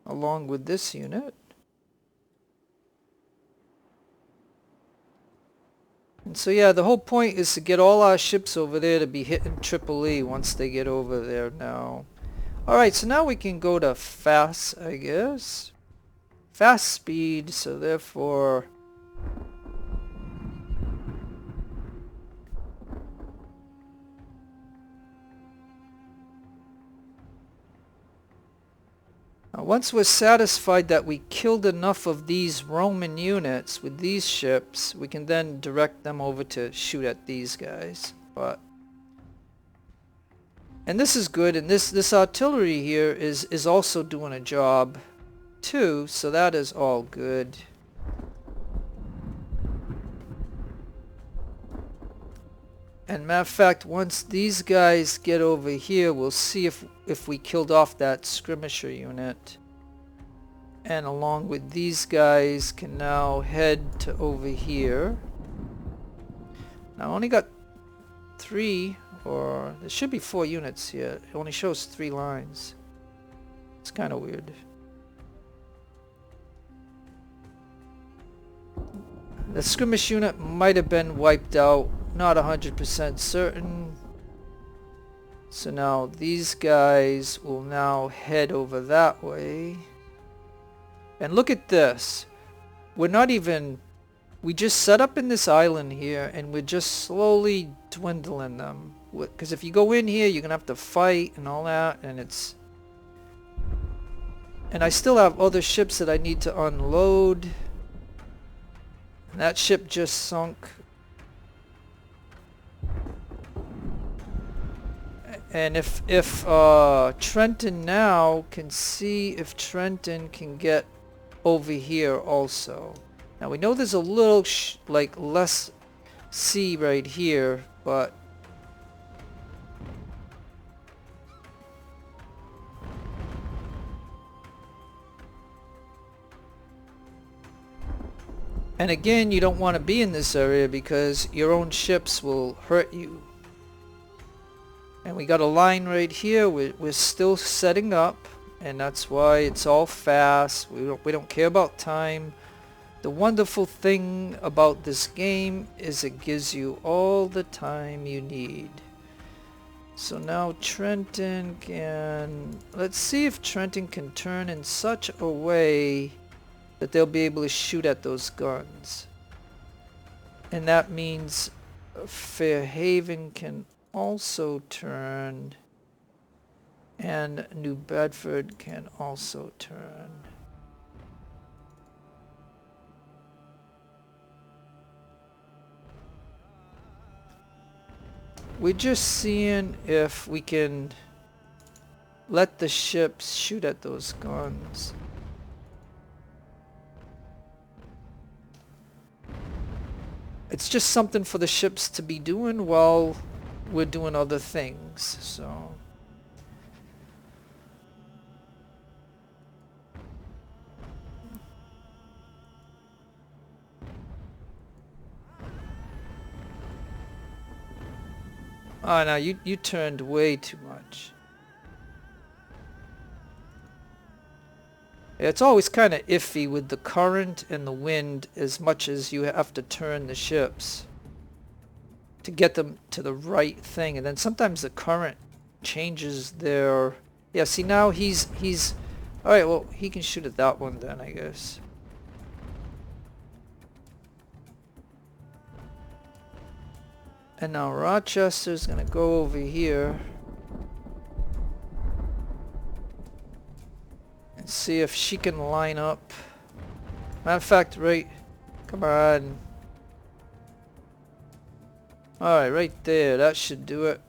along with this unit. And so yeah, the whole point is to get all our ships over there to be hitting Tripoli once they get over there now. Alright, so now we can go to fast, I guess. Fast speed, so therefore... Once we're satisfied that we killed enough of these Roman units with these ships, we can then direct them over to shoot at these guys. But And this is good, and this artillery here is also doing a job too, so that is all good. And matter of fact, once these guys get over here, we'll see if we killed off that skirmisher unit. And along with these guys can now head to over here. Now I only got 3, or there should be 4 units here. It only shows 3 lines. It's kind of weird. The skirmish unit might have been wiped out. Not 100% certain. So now these guys will now head over that way. And look at this. We're not even... We just set up in this island here and we're just slowly dwindling them. Because if you go in here, you're going to have to fight and all that. And it's... And I still have other ships that I need to unload. And that ship just sunk. And if Trenton now can see if Trenton can get over here also. Now we know there's a little like less sea right here, but and again, you don't want to be in this area because your own ships will hurt you. And we got a line right here. We're still setting up, and that's why it's all fast. We don't care about time. The wonderful thing about this game is it gives you all the time you need. So now Trenton can... Let's see if Trenton can turn in such a way that they'll be able to shoot at those guns. And that means Fairhaven can also turn, and New Bedford can also turn. We're just seeing if we can let the ships shoot at those guns. It's just something for the ships to be doing while we're doing other things, so. Oh, now you turned way too much. Yeah, it's always kind of iffy with the current and the wind as much as you have to turn the ships to get them to the right thing. And then sometimes the current changes their... Yeah, see now he's... Alright, well, he can shoot at that one then, I guess. And now Rochester's gonna go over here and see if she can line up. Matter of fact, right... Come on. Alright, right there. That should do it.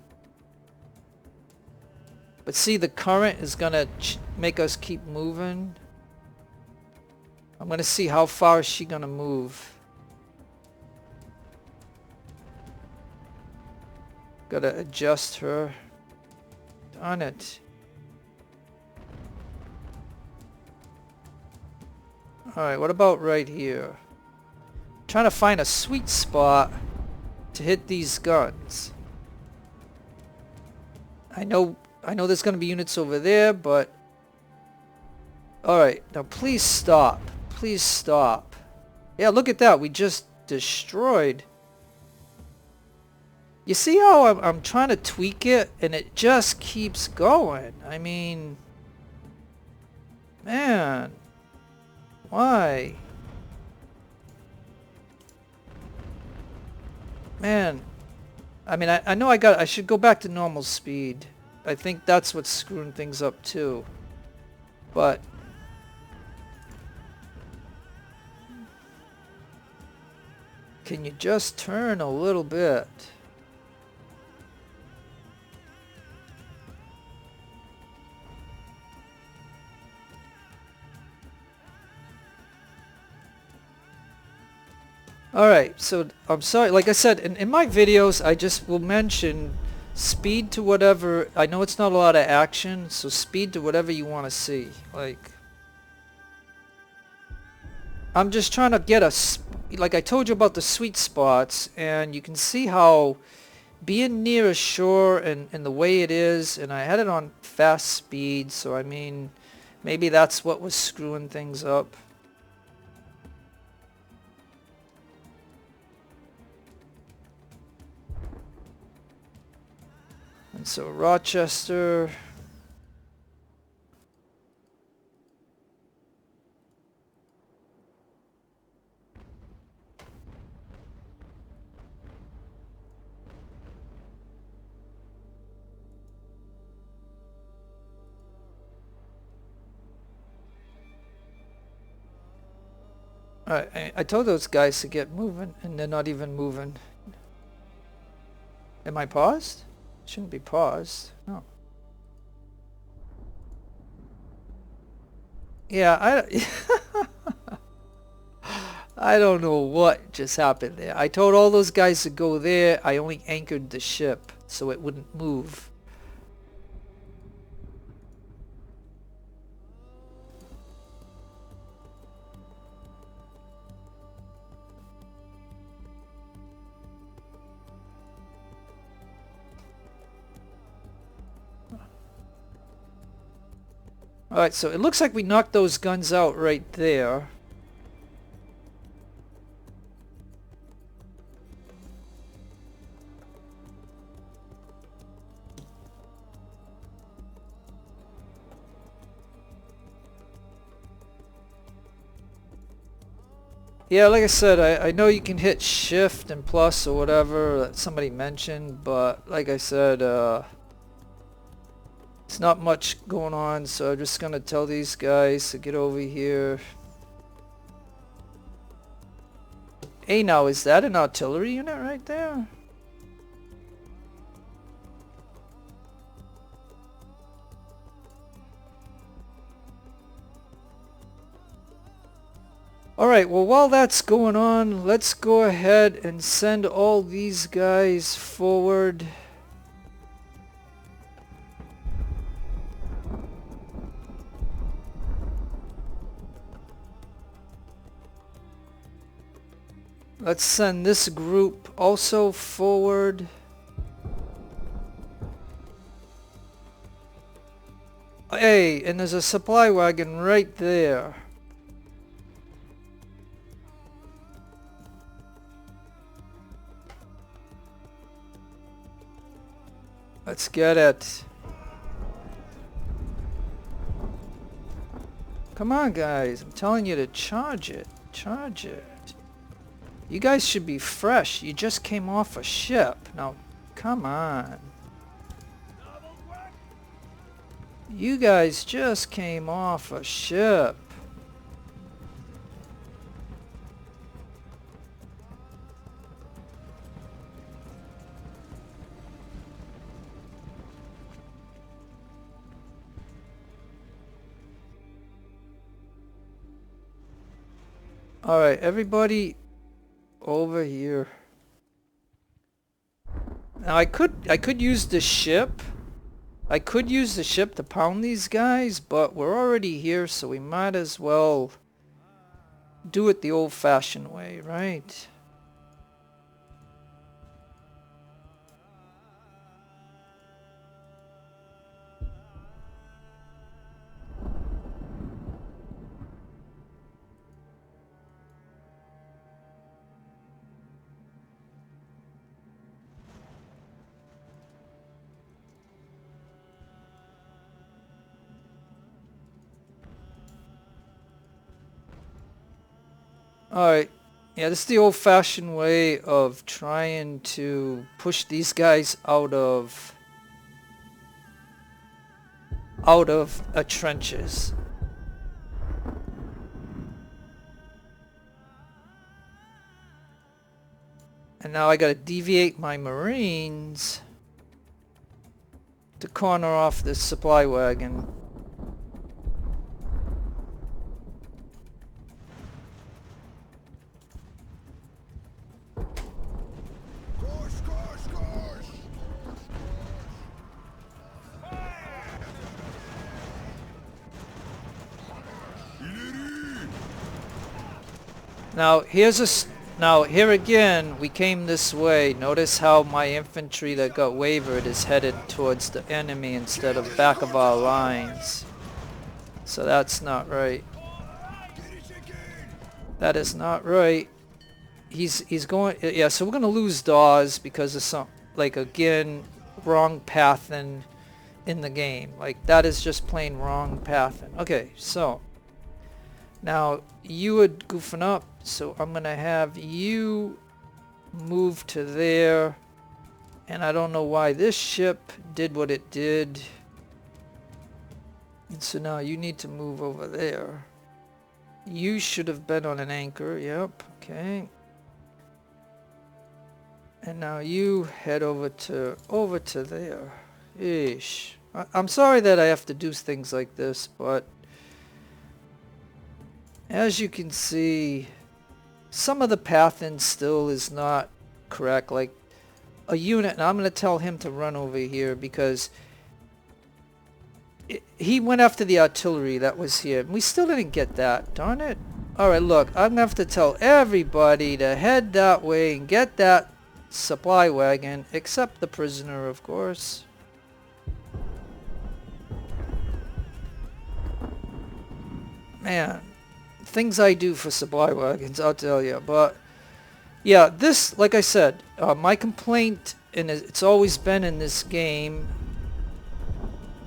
But see, the current is gonna make us keep moving. I'm gonna see how far is she gonna move. Gotta adjust her. Darn it. Alright, what about right here? Trying to find a sweet spot to hit these guns. I know there's gonna be units over there, but... Alright, now please stop. Please stop. Yeah, look at that. We just destroyed... You see how I'm trying to tweak it and it just keeps going? I mean, man, why? Man, I mean, I know I should go back to normal speed. I think that's what's screwing things up too. But can you just turn a little bit? Alright, so I'm sorry, like I said, in my videos I just will mention speed to whatever. I know it's not a lot of action, so speed to whatever you want to see. Like, I'm just trying to get like I told you about the sweet spots, and you can see how being near a shore and the way it is, and I had it on fast speed, so I mean, maybe that's what was screwing things up. And so Rochester. Alright, I told those guys to get moving, and they're not even moving. Am I paused? Shouldn't be paused. No. Yeah, I don't know what just happened there. I told all those guys to go there. I only anchored the ship so it wouldn't move. Alright, so it looks like we knocked those guns out right there. Yeah, like I said, I know you can hit shift and plus or whatever that somebody mentioned, but like I said, it's not much going on, so I'm just gonna tell these guys to get over here. Hey, now is that an artillery unit right there? Alright, well while that's going on, let's go ahead and send all these guys forward. Let's send this group also forward. Hey, and there's a supply wagon right there. Let's get it. Come on, guys. I'm telling you to charge it. Charge it. You guys should be fresh. You just came off a ship. Now, come on. You guys just came off a ship. Alright, everybody over here. Now I could use the ship. I could use the ship to pound these guys, but we're already here, so we might as well do it the old-fashioned way, right? Alright, yeah, this is the old-fashioned way of trying to push these guys out of trenches. And now I gotta deviate my Marines to corner off this supply wagon. Now now here again we came this way. Notice how my infantry that got wavered is headed towards the enemy instead of back of our lines. So that's not right. That is not right. He's going, yeah, so we're gonna lose Dawes because of some, like, again, wrong pathing in the game. Like, that is just plain wrong pathing. Okay, so now you were goofing up, so I'm gonna have you move to there, and I don't know why this ship did what it did, and so now you need to move over there. You should have been on an anchor. Yep, okay. And now you head over to there. Eesh. I'm sorry that I have to do things like this, but as you can see, some of the pathing still is not correct. Like a unit, and I'm going to tell him to run over here because he went after the artillery that was here. We still didn't get that. Darn it. Alright, look, I'm going to have to tell everybody to head that way and get that supply wagon, except the prisoner, of course. Man, things I do for supply wagons, I'll tell you. But yeah, this, like I said, my complaint, and it's always been in this game,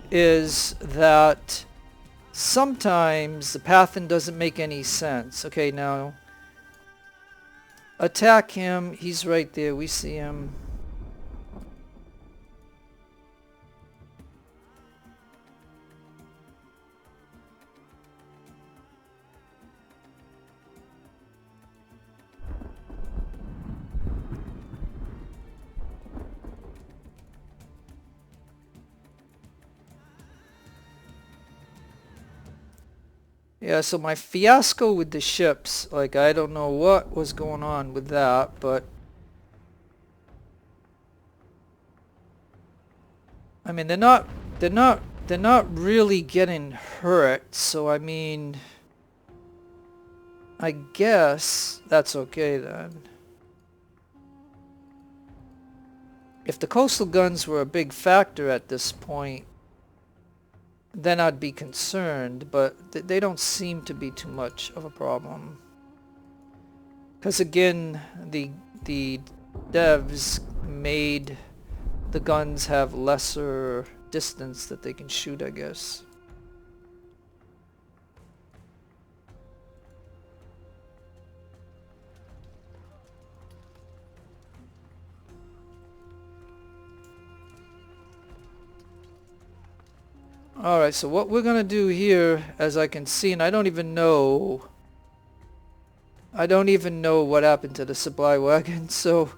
is that sometimes the pathing doesn't make any sense. Okay, now attack him. He's right there. We see him. Yeah, so my fiasco with the ships, like, I don't know what was going on with that, but I mean, they're not really getting hurt, so I mean, I guess that's okay then. If the coastal guns were a big factor at this point, then I'd be concerned, but they don't seem to be too much of a problem. Because again, the devs made the guns have lesser distance that they can shoot, I guess. Alright, so what we're gonna do here, as I can see, and I don't even know what happened to the supply wagon, so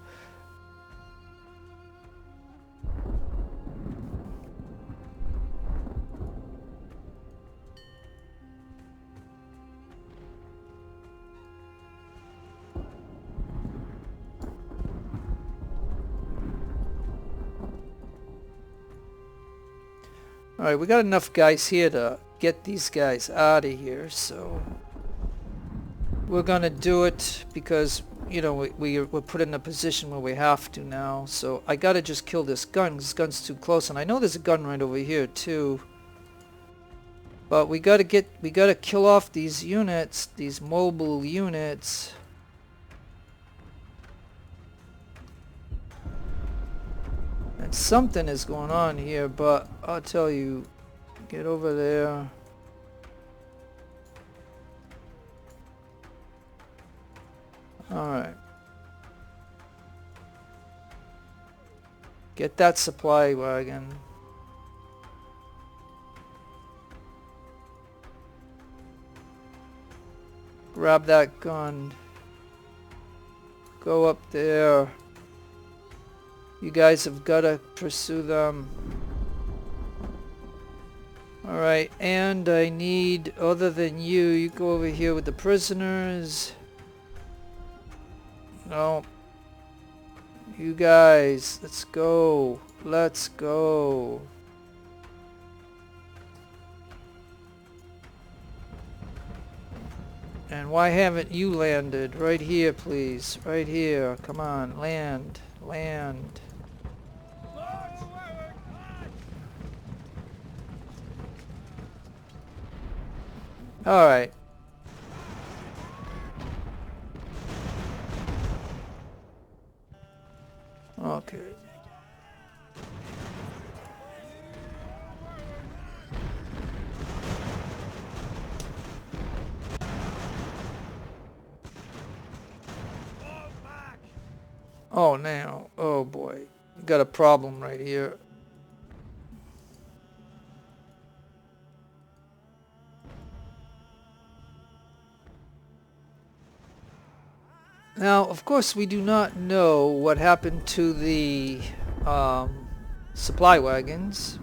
alright, we got enough guys here to get these guys out of here, so we're gonna do it because, you know, we're put in a position where we have to now. So I gotta just kill this gun. This gun's too close, and I know there's a gun right over here too. But we gotta kill off these units, these mobile units. And something is going on here, but I'll tell you, get over there. Alright. Get that supply wagon. Grab that gun. Go up there. You guys have got to pursue them. Alright, and I need, other than you, you go over here with the prisoners. No. You guys, let's go. Let's go. And why haven't you landed? Right here, please. Right here. Come on, land. Land. Alright. Okay. Oh, now. Oh, boy. We got a problem right here. Now, of course, we do not know what happened to the supply wagons.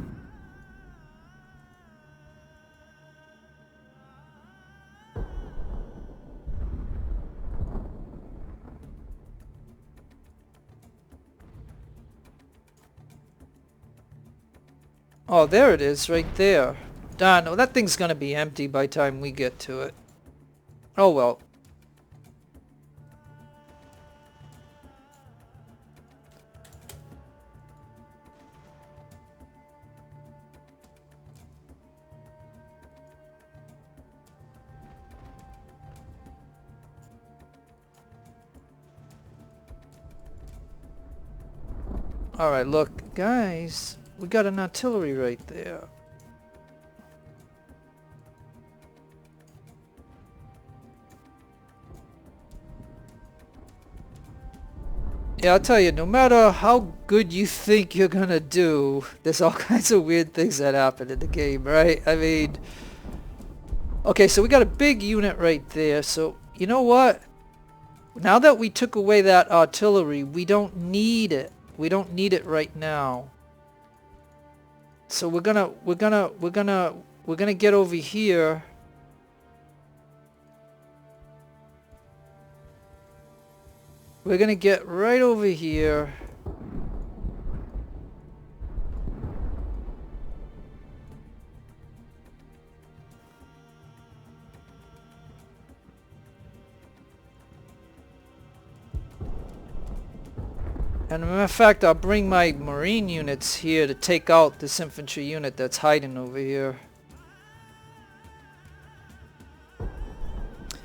Oh, there it is, right there. Darn, oh, that thing's gonna be empty by the time we get to it. Oh well. Alright, look, guys, we got an artillery right there. Yeah, I'll tell you, no matter how good you think you're gonna do, there's all kinds of weird things that happen in the game, right? I mean... Okay, so we got a big unit right there, so, you know what? Now that we took away that artillery, we don't need it. We don't need it right now. So we're gonna get over here. We're gonna get right over here. And as a matter of fact, I'll bring my marine units here to take out this infantry unit that's hiding over here.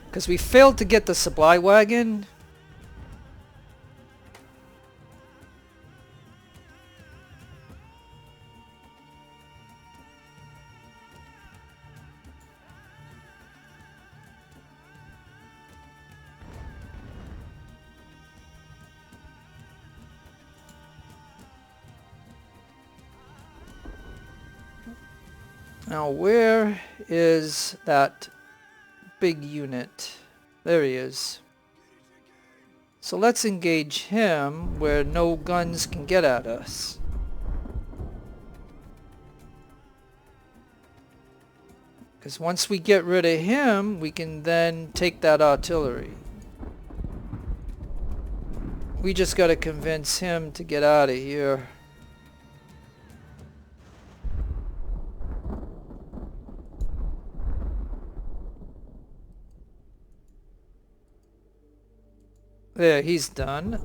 Because we failed to get the supply wagon. Now where is that big unit? There he is. So let's engage him where no guns can get at us. Because once we get rid of him, we can then take that artillery. We just got to convince him to get out of here. There, he's done.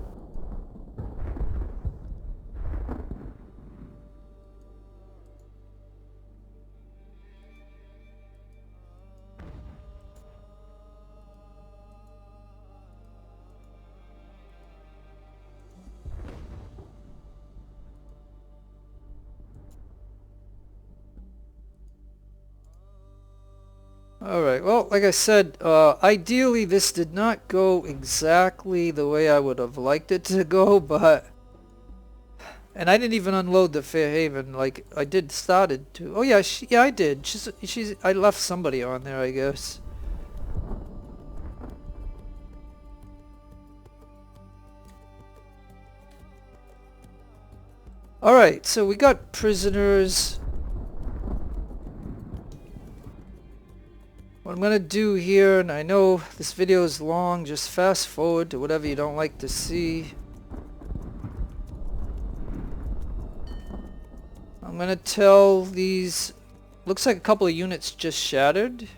Alright, well, like I said, ideally this did not go exactly the way I would have liked it to go, but... And I didn't even unload the Fairhaven, like, I did started to... Oh yeah, yeah, I did. I left somebody on there, I guess. Alright, so we got prisoners... What I'm going to do here, and I know this video is long, just fast forward to whatever you don't like to see. I'm going to tell these... Looks like a couple of units just shattered.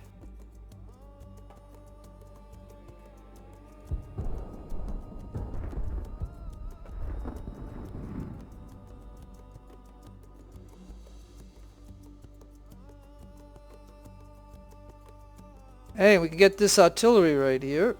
Hey, we can get this artillery right here.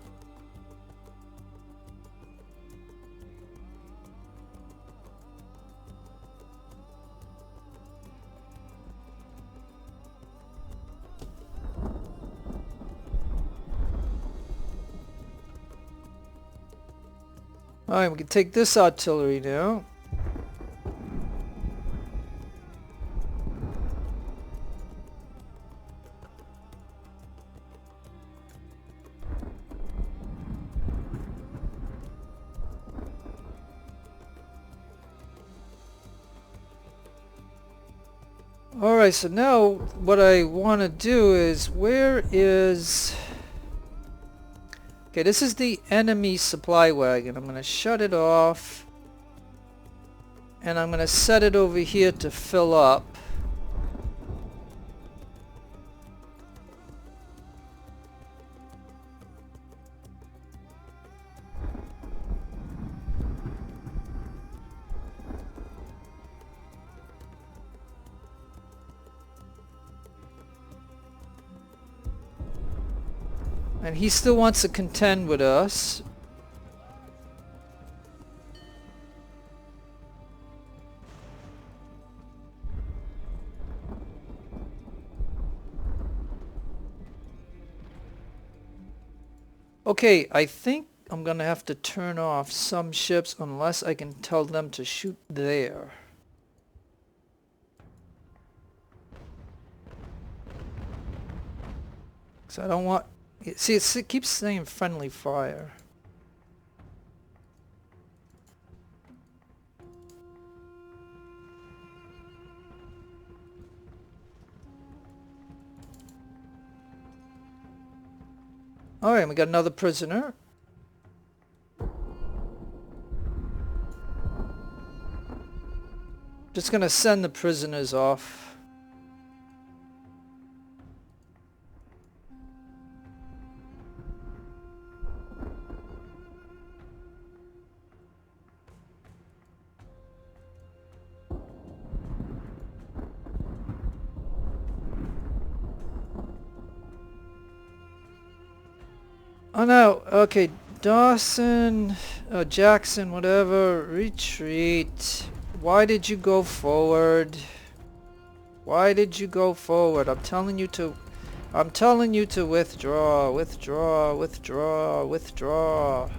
Alright, we can take this artillery now. Alright, so now what I want to do is, where is... Okay, this is the enemy supply wagon. I'm going to shut it off. And I'm going to set it over here to fill up. And he still wants to contend with us. Okay, I think I'm gonna have to turn off some ships unless I can tell them to shoot there. So I don't want... See, it keeps saying friendly fire. Alright, we got another prisoner. Just gonna send the prisoners off. Oh no, okay, Dawson, Jackson, whatever, retreat. Why did you go forward? Why did you go forward? I'm telling you to withdraw, withdraw, withdraw, withdraw.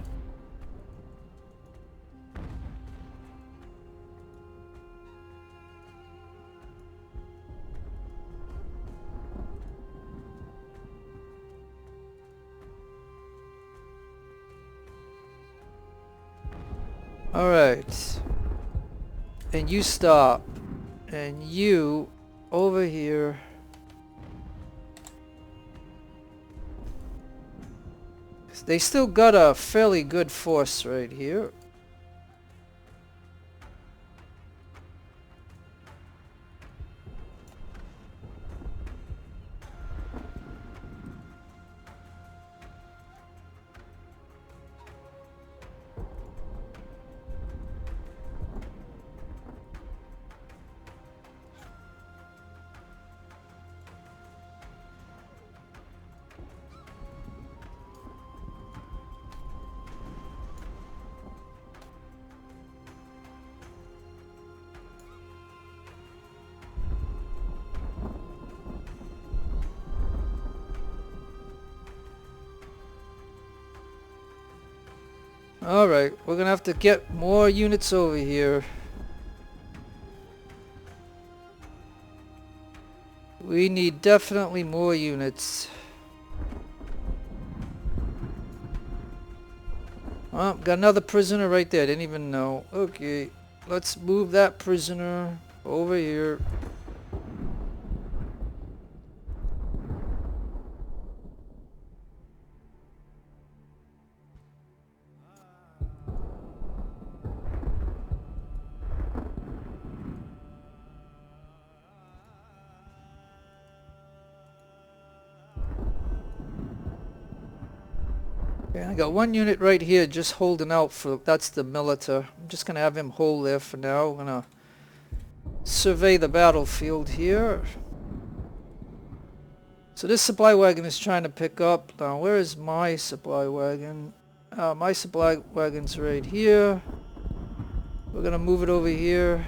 Alright. And you stop. And you over here. They still got a fairly good force right here. Alright, we're gonna have to get more units over here. We need definitely more units. Oh, got another prisoner right there, didn't even know. Okay, let's move that prisoner over here. Okay, I got one unit right here just holding out for, that's the Militar. I'm just going to have him hold there for now. I'm going to survey the battlefield here. So this supply wagon is trying to pick up. Now where is my supply wagon? My supply wagon's right here. We're gonna move it over here.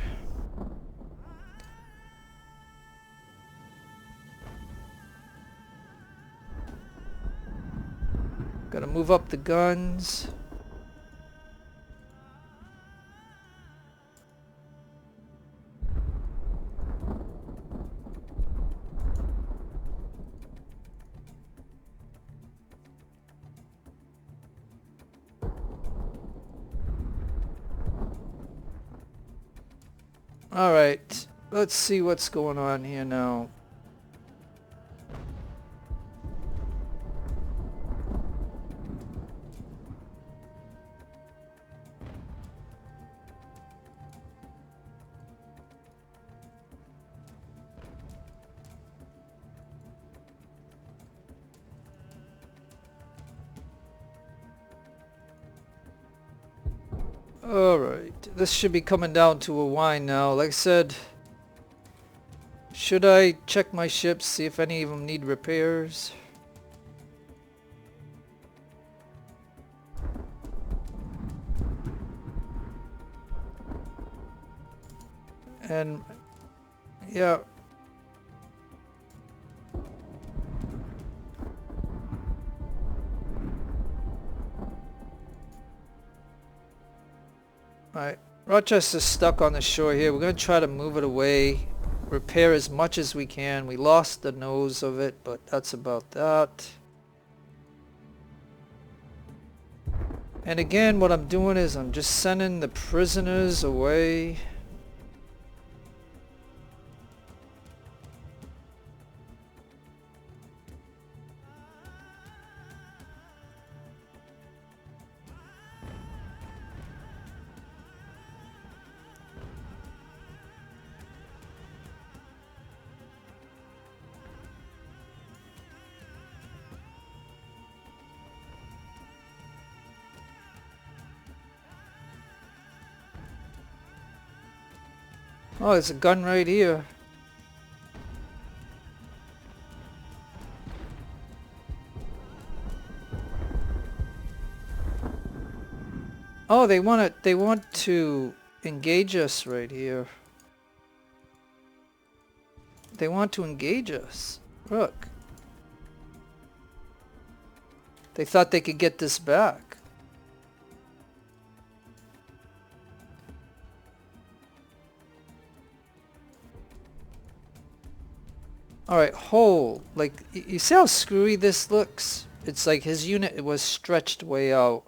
Gotta move up the guns. Alright, let's see what's going on here now. Alright, this should be coming down to a whine now. Like I said, should I check my ships, see if any of them need repairs? And yeah. Alright, Rochester's stuck on the shore here. We're going to try to move it away, repair as much as we can. We lost the nose of it, but that's about that. And again, what I'm doing is I'm just sending the prisoners away. Oh, there's a gun right here. Oh, they want to engage us right here. They want to engage us. Look. They thought they could get this back. Alright, Hole. Like, you see how screwy this looks? It's like his unit was stretched way out.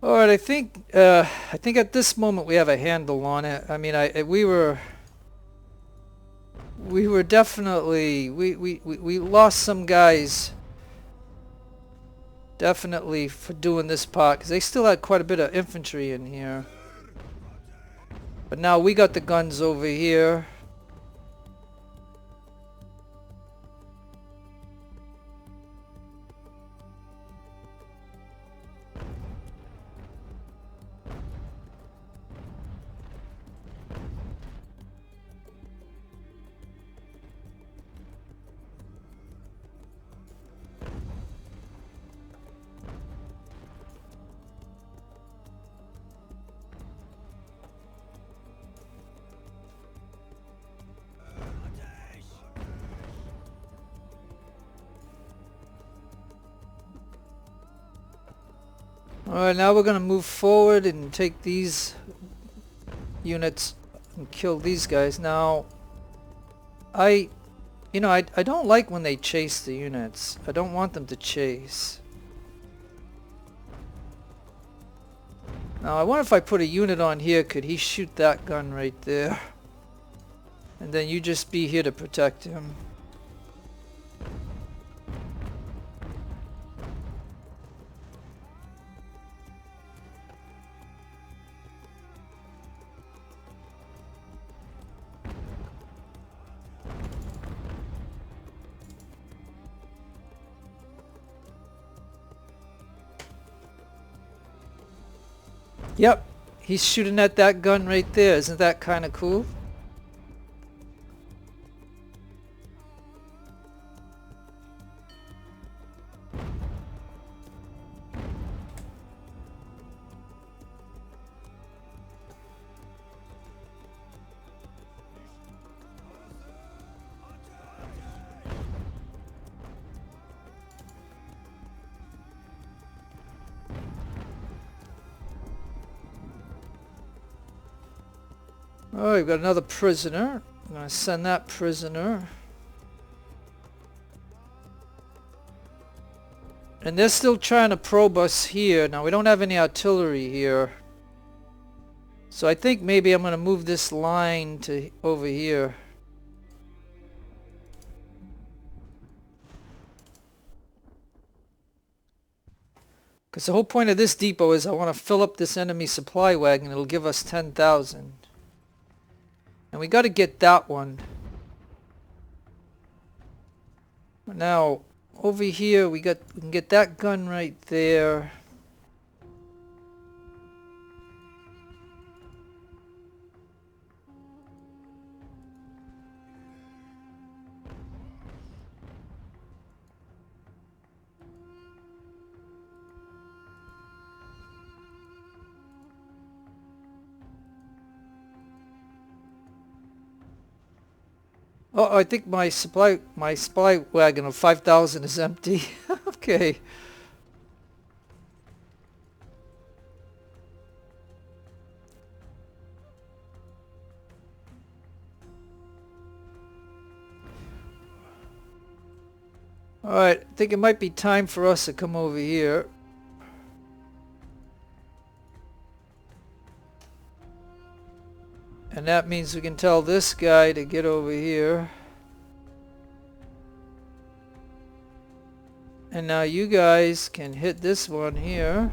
Alright, I think at this moment we have a handle on it. I mean, we were definitely we lost some guys definitely for doing this part, because they still had quite a bit of infantry in here. But now we got the guns over here. Alright, now we're going to move forward and take these units and kill these guys. Now, I don't like when they chase the units. I don't want them to chase. Now, I wonder if I put a unit on here, could he shoot that gun right there? And then you just be here to protect him. Yep, he's shooting at that gun right there. Isn't that kind of cool? Oh, we've got another prisoner. I'm going to send that prisoner. And they're still trying to probe us here. Now, we don't have any artillery here. So I think maybe I'm going to move this line to over here. Because the whole point of this depot is I want to fill up this enemy supply wagon. It'll give us 10,000. And we got to get that one. Now, over here we can get that gun right there. Oh, I think my supply wagon of 5,000 is empty. Okay. Alright, I think it might be time for us to come over here. And that means we can tell this guy to get over here. And now you guys can hit this one here.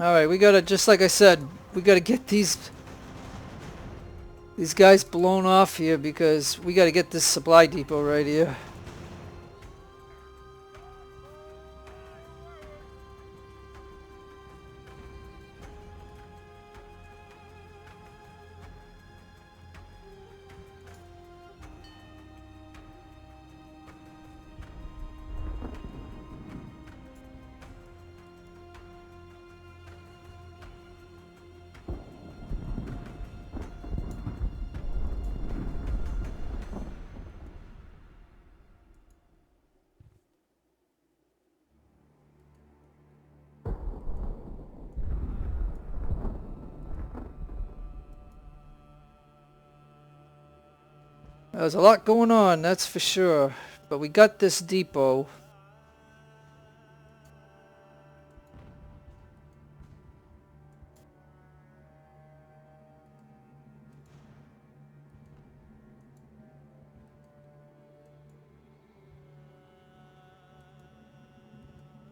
Alright, we gotta, just like I said, we gotta get these guys blown off here because we gotta get this supply depot right here. There's a lot going on, that's for sure. But we got this depot.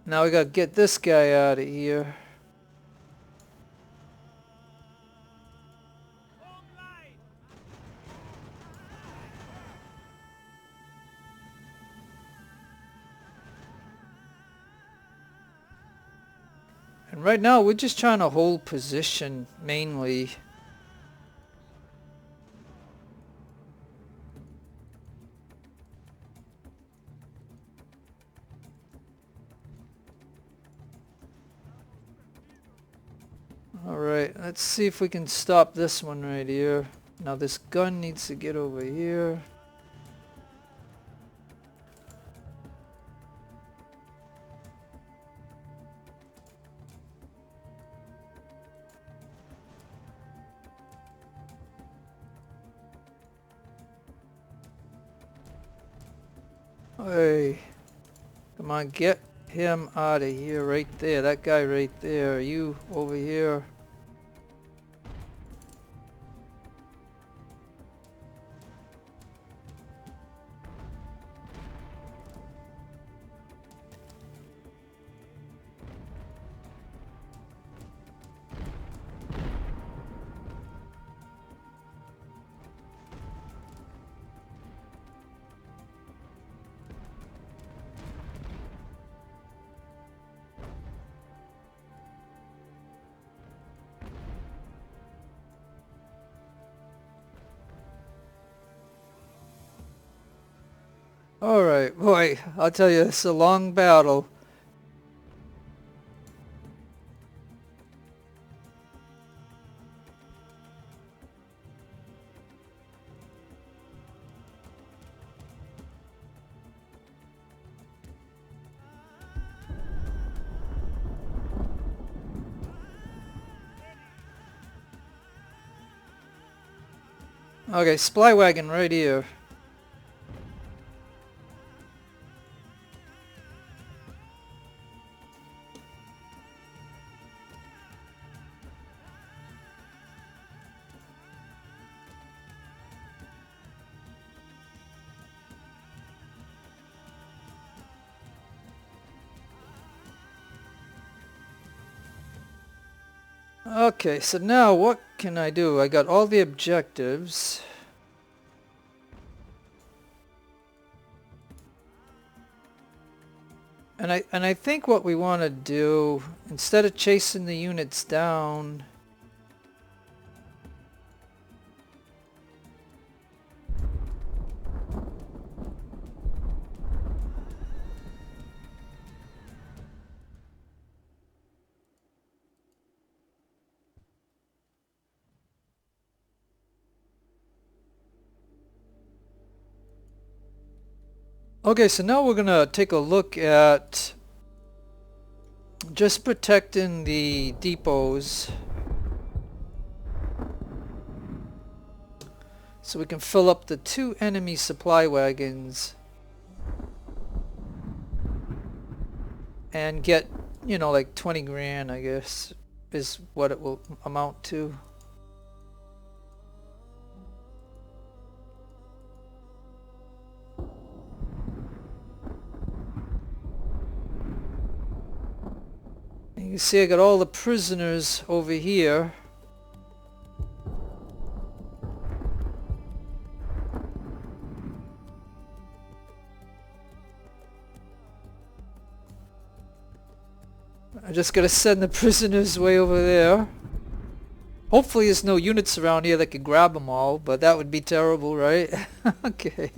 Now we gotta get this guy out of here. And right now we're just trying to hold position mainly. Alright, let's see if we can stop this one right here. Now this gun needs to get over here. Hey, come on, get him out of here, right there. That guy right there. You over here. Alright, boy, I'll tell you, it's a long battle. Okay, supply wagon right here. Okay, so now what can I do? I got all the objectives. And I think what we want to do, instead of chasing the units down, okay, so now we're gonna take a look at just protecting the depots so we can fill up the 2 enemy supply wagons and get, you know, like 20 grand, I guess, is what it will amount to. You can see I got all the prisoners over here. I just gotta send the prisoners way over there. Hopefully there's no units around here that could grab them all, but that would be terrible, right? Okay.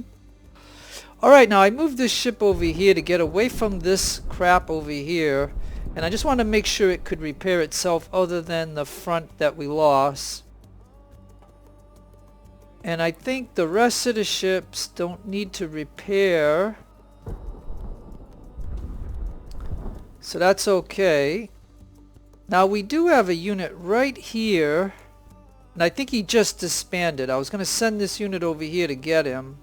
Alright, now I moved this ship over here to get away from this crap over here. And I just want to make sure it could repair itself other than the front that we lost. And I think the rest of the ships don't need to repair. So that's okay. Now we do have a unit right here. And I think he just disbanded. I was going to send this unit over here to get him.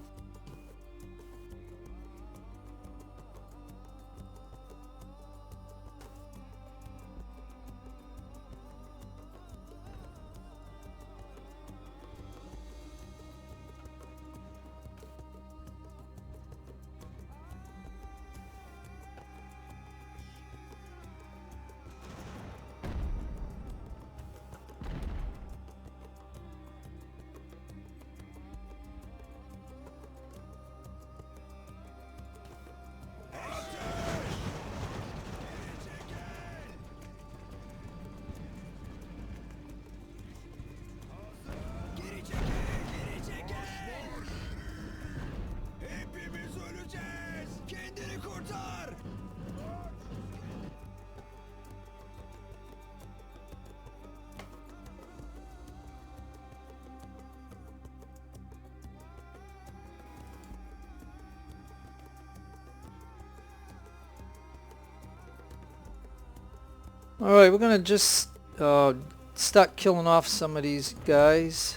Alright, we're gonna just start killing off some of these guys.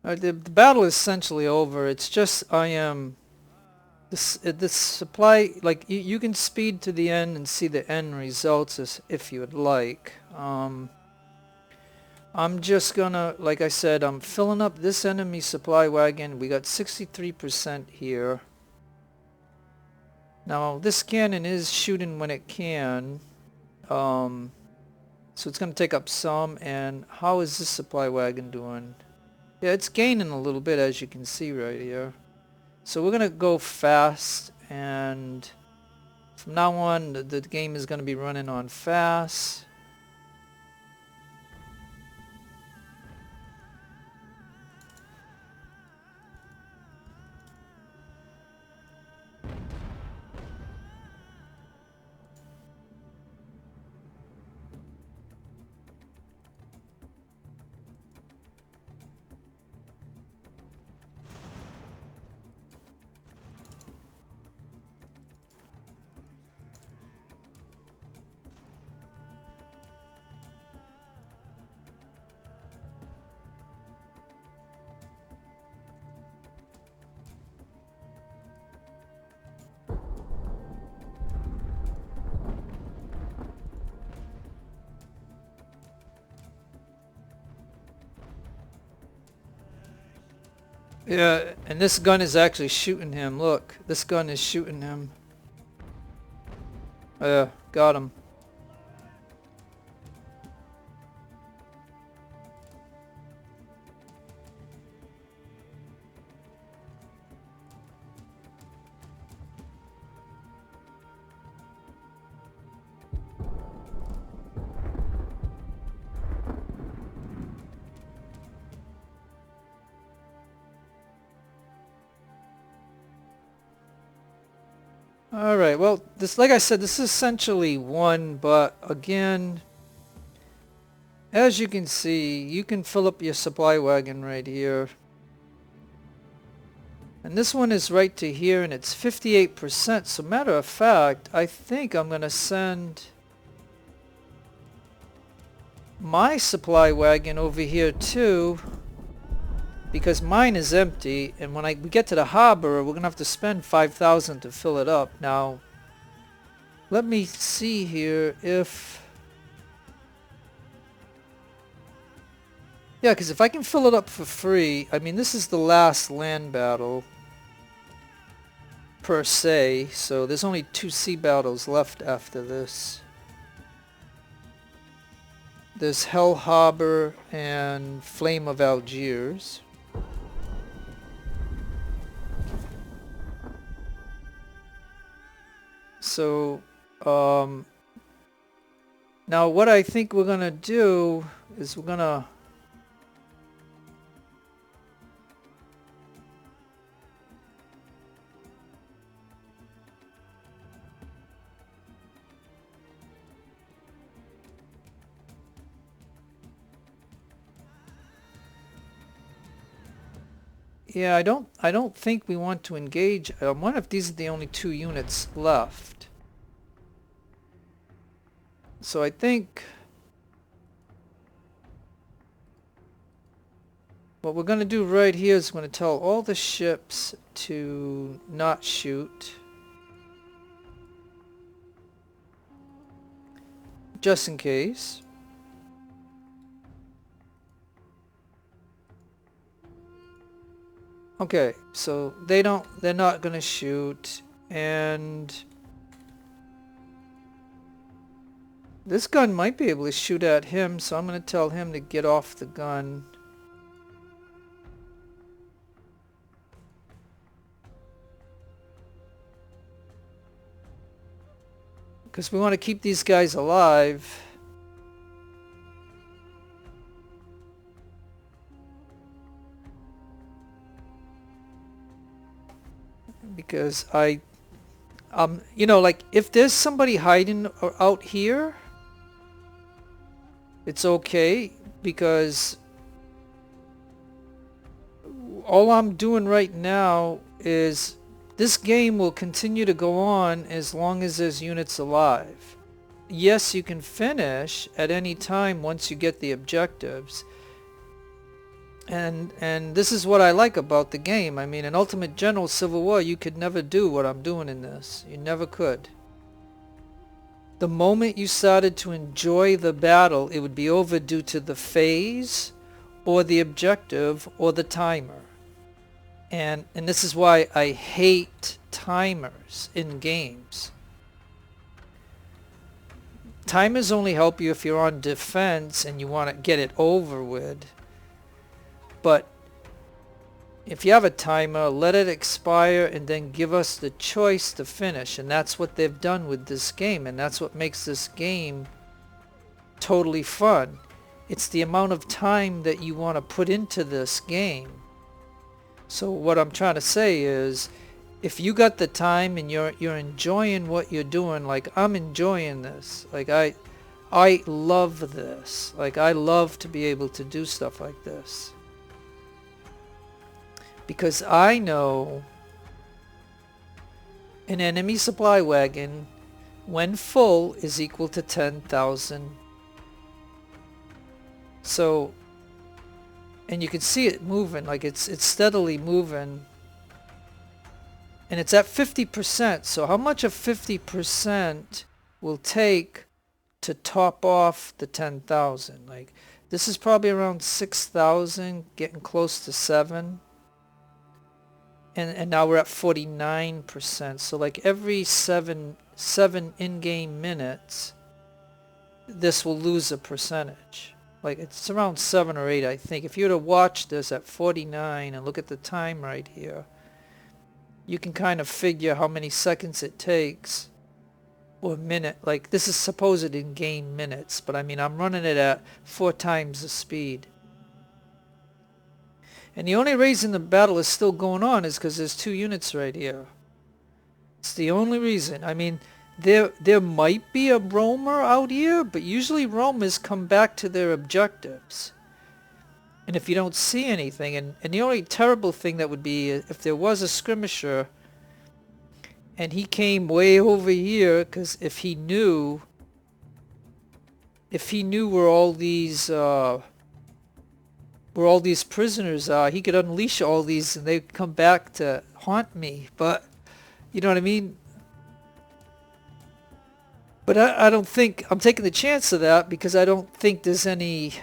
The battle is essentially over. It's just I am this supply, like you can speed to the end and see the end results if you would like. I'm just gonna, like I said, I'm filling up this enemy supply wagon. We got 63% here. Now this cannon is shooting when it can, so it's gonna take up some. And how is this supply wagon doing? Yeah, it's gaining a little bit, as you can see right here. So we're gonna go fast, and from now on the game is gonna be running on fast. Yeah, and this gun is actually shooting him. Look, this gun is shooting him. Got him. Alright, well, this, like I said, this is essentially one, but again, as you can see, you can fill up your supply wagon right here. And this one is right to here, and it's 58%. So matter of fact, I think I'm going to send my supply wagon over here too, because mine is empty, and when we get to the harbor, we're gonna have to spend 5,000 to fill it up. Now, let me see here if... Yeah, because if I can fill it up for free, I mean, this is the last land battle, per se, so there's only 2 sea battles left after this. There's Hell Harbor and Flame of Algiers. So, now what I think we're gonna do is we're gonna... Yeah, I don't think we want to engage. I wonder if these are the only 2 units left. So I think what we're going to do right here is we're going to tell all the ships to not shoot. Just in case. Okay, so they're not gonna shoot, and this gun might be able to shoot at him, so I'm gonna tell him to get off the gun. Because we want to keep these guys alive. because you know, like if there's somebody hiding out here, it's okay, because all I'm doing right now is this game will continue to go on as long as there's units alive. Yes, you can finish at any time once you get the objectives. And this is what I like about the game. I mean, in Ultimate General Civil War, you could never do what I'm doing in this. You never could. The moment you started to enjoy the battle, it would be over due to the phase, or the objective, or the timer. And this is why I hate timers in games. Timers only help you if you're on defense and you want to get it over with. But if you have a timer, let it expire and then give us the choice to finish. And that's what they've done with this game. And that's what makes this game totally fun. It's the amount of time that you want to put into this game. So what I'm trying to say is, if you got the time and you're enjoying what you're doing, like I'm enjoying this. Like I love this. Like I love to be able to do stuff like this. Because I know an enemy supply wagon, when full, is equal to 10,000. So, and you can see it moving, like it's steadily moving. And it's at 50%. So how much of 50% will take to top off the 10,000? Like this is probably around 6,000, getting close to 7. And now we're at 49%. So like every seven in-game minutes, this will lose a percentage. Like it's around 7 or 8, I think. If you were to watch this at 49 and look at the time right here, you can kind of figure how many seconds it takes, or a minute. Like this is supposed in-game minutes, but I mean I'm running it at 4 times the speed. And the only reason the battle is still going on is because there's 2 units right here. It's the only reason. I mean, there might be a roamer out here, but usually roamers come back to their objectives. And if you don't see anything, and the only terrible thing that would be if there was a skirmisher and he came way over here, because if he knew where all these prisoners are, he could unleash all these and they'd come back to haunt me. But you know what I mean? But I don't think I'm taking the chance of that, because I don't think there's any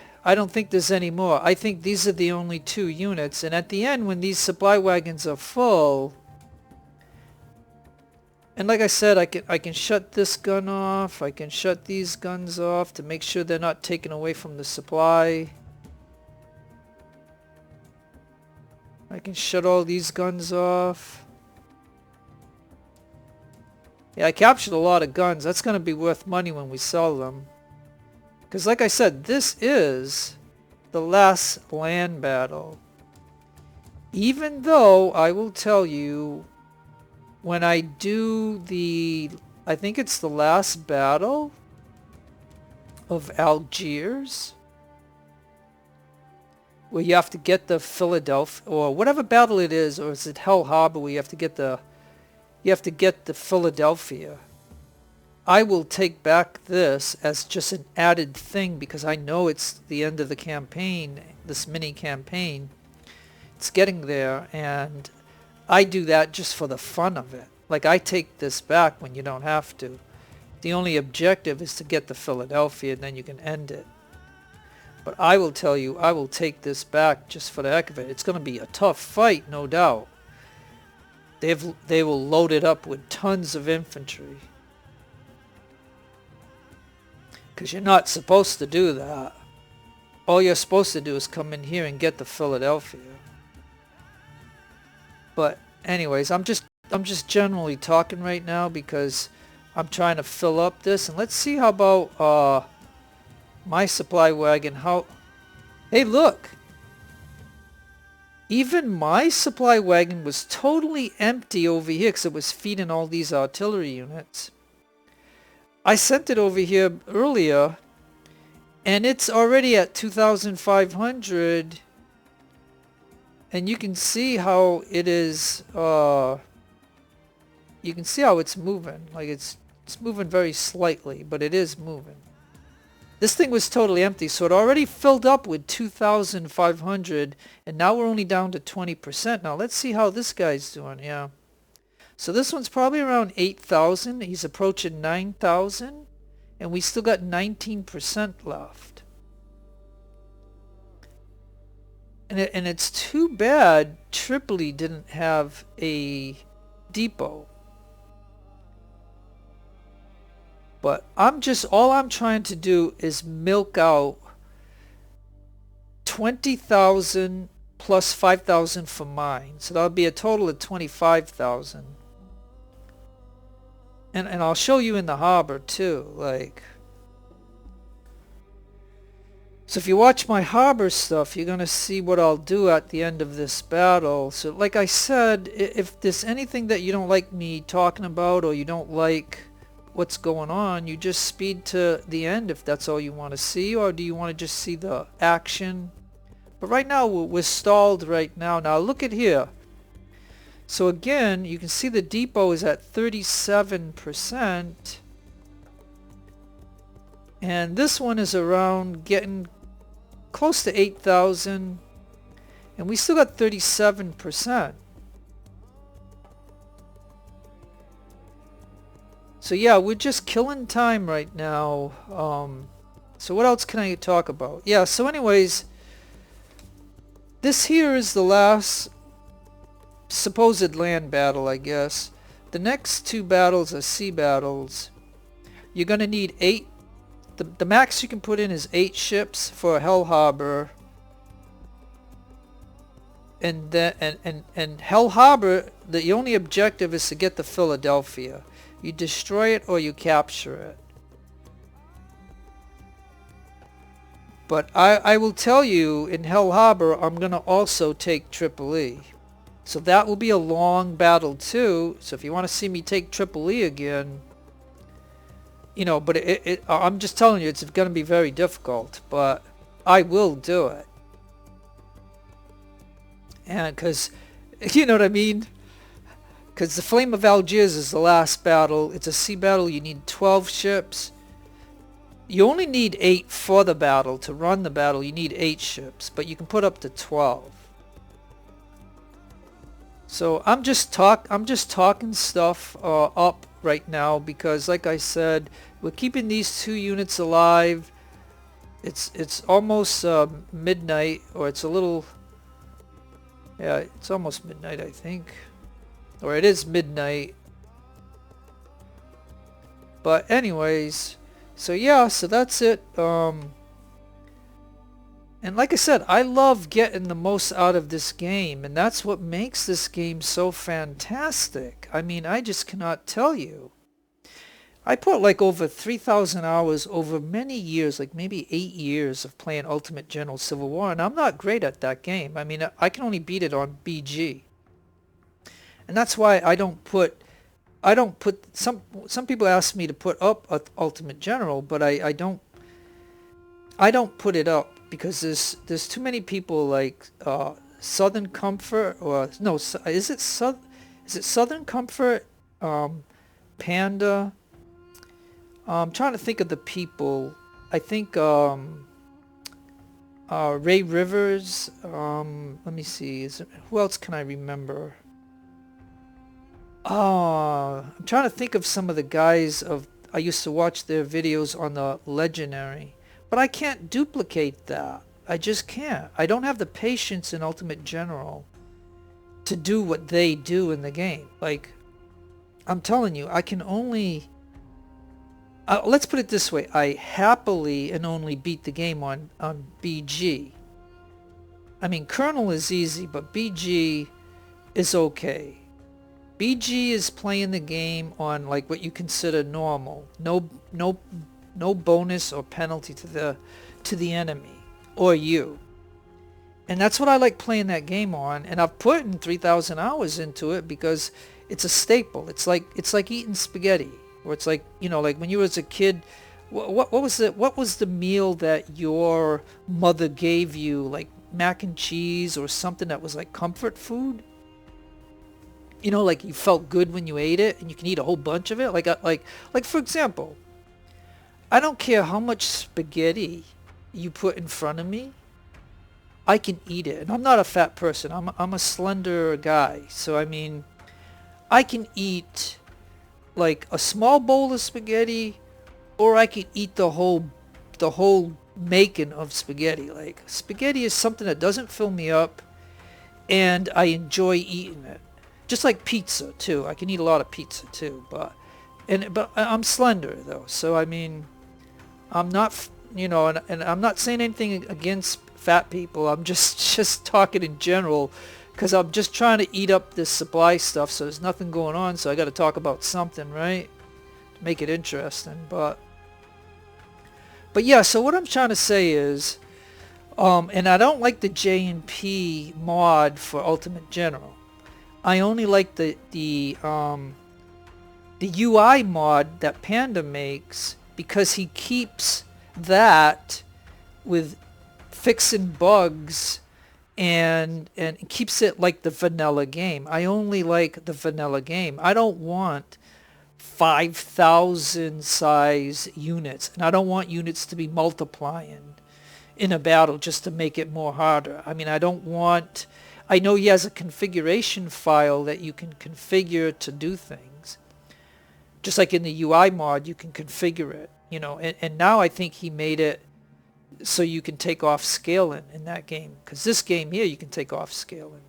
more. I think these are the only 2 units, and at the end when these supply wagons are full, and like I said, I can shut this gun off, I can shut these guns off to make sure they're not taken away from the supply. I can shut all these guns off. Yeah, I captured a lot of guns. That's going to be worth money when we sell them. Because like I said, this is the last land battle. Even though I will tell you, when I do I think it's the last battle of Algiers, where you have to get the Philadelphia, or whatever battle it is, or is it Hell Harbor, where you have to get the Philadelphia. I will take back this as just an added thing, because I know it's the end of the campaign, this mini campaign. It's getting there, and I do that just for the fun of it. Like I take this back when you don't have to. The only objective is to get the Philadelphia, and then you can end it. But I will tell you, I will take this back just for the heck of it. It's going to be a tough fight, no doubt. They will load it up with tons of infantry. Because you're not supposed to do that. All you're supposed to do is come in here and get the Philadelphia. But anyways, I'm just generally talking right now because I'm trying to fill up this. And let's see how about my supply wagon. Hey, look! Even my supply wagon was totally empty over here because it was feeding all these artillery units. I sent it over here earlier and it's already at 2,500, and you can see how it is, you can see how it's moving. Like it's moving very slightly, but it is moving. This thing was totally empty, so it already filled up with 2,500, and now we're only down to 20%. Now let's see how this guy's doing. Yeah. So this one's probably around 8,000. He's approaching 9,000, and we still got 19% left. And it's too bad Tripoli didn't have a depot. But all I'm trying to do is milk out 20,000 plus 5,000 for mine. So that'll be a total of 25,000. And I'll show you in the harbor too, like. So if you watch my harbor stuff, you're going to see what I'll do at the end of this battle. So like I said, if there's anything that you don't like me talking about, or you don't like what's going on, you just speed to the end if that's all you want to see, or do you want to just see the action? But right now we're stalled right now. Now look at here. So again, you can see the depot is at 37%, and this one is around getting close to 8,000, and we still got 37%. So yeah, we're just killing time right now. So what else can I talk about? Yeah, so anyways, this here is the last supposed land battle, I guess. The next two battles are sea battles. You're going to need 8. The max you can put in is 8 ships for Hell Harbor. And Hell Harbor, the only objective is to get to Philadelphia. You destroy it or you capture it. But I will tell you, in Hell Harbor, I'm going to also take Tripoli. So that will be a long battle too. So if you want to see me take Tripoli again, you know, but I'm just telling you, it's going to be very difficult. But I will do it. And because, you know what I mean? Because the Flame of Algiers is the last battle. It's a sea battle. You need 12 ships. You only need 8 for the battle. To run the battle, you need 8 ships. But you can put up to 12. So I'm just talking stuff up right now because, like I said, we're keeping these 2 units alive. It's almost midnight, or it's a little. Yeah, it's almost midnight, I think. Or it is midnight. But anyways, so yeah, so that's it. And like I said, I love getting the most out of this game, and that's what makes this game so fantastic. I mean, I just cannot tell you. I put like over 3,000 hours over many years, like maybe 8 years of playing Ultimate General Civil War, and I'm not great at that game. I mean, I can only beat it on BG. And that's why I don't put some people ask me to put up Ultimate General, but I don't put it up because there's too many people like Southern Comfort, or no, is it Southern Comfort, Panda. I'm trying to think of the people. I think Ray Rivers. Let me see. Who else can I remember? I'm trying to think of some of the guys I used to watch their videos on the Legendary, but I can't duplicate that. I just can't. I don't have the patience in Ultimate General to do what they do in the game. Like, I'm telling you, I can only. Let's put it this way: I happily and only beat the game on BG. I mean, Colonel is easy, but BG is okay. BG is playing the game on like what you consider normal. No bonus or penalty to the enemy or you. And that's what I like playing that game on. And I've put in 3,000 hours into it because it's a staple. It's like eating spaghetti, or it's like, you know, like when you was a kid. What was the meal that your mother gave you, like mac and cheese or something that was like comfort food? You know, like you felt good when you ate it, and you can eat a whole bunch of it. Like for example, I don't care how much spaghetti you put in front of me, I can eat it. And I'm not a fat person. I'm a slender guy. So I mean, I can eat like a small bowl of spaghetti, or I can eat the whole making of spaghetti. Like spaghetti is something that doesn't fill me up, and I enjoy eating it. Just like pizza too. I can eat a lot of pizza too, but I'm slender though. So I mean, I'm not, you know, and I'm not saying anything against fat people. I'm just talking in general, because I'm just trying to eat up this supply stuff. So there's nothing going on. So I got to talk about something, right? To make it interesting. But yeah. So what I'm trying to say is, and I don't like the J&P mod for Ultimate General. I only like the UI mod that Panda makes, because he keeps that with fixing bugs and keeps it like the vanilla game. I only like the vanilla game. I don't want 5,000 size units, and I don't want units to be multiplying in a battle just to make it more harder. I mean, I know he has a configuration file that you can configure to do things. Just like in the UI mod, you can configure it, you know, and now I think he made it so you can take off scaling in that game. Because this game here, you can take off scaling,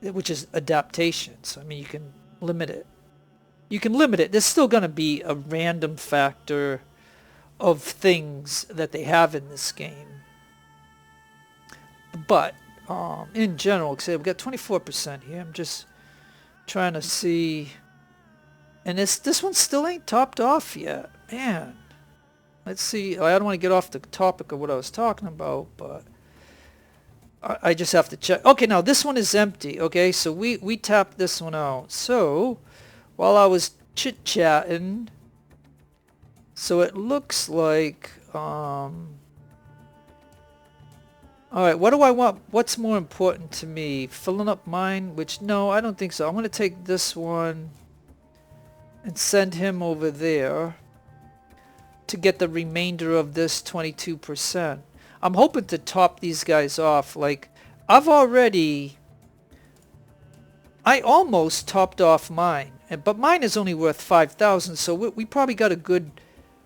which is adaptation. So, I mean, you can limit it. There's still going to be a random factor of things that they have in this game. But in general, say we've got 24% here. I'm just trying to see, and this one still ain't topped off yet, man. Let's see. I don't want to get off the topic of what I was talking about, but I just have to check. Okay, now this one is empty. Okay, so we tapped this one out. So while I was chit-chatting, so it looks like all right, what do I want? What's more important to me? Filling up mine, which, no, I don't think so. I'm going to take this one and send him over there to get the remainder of this 22%. I'm hoping to top these guys off. Like, I almost topped off mine, but mine is only worth 5,000, so we probably got a good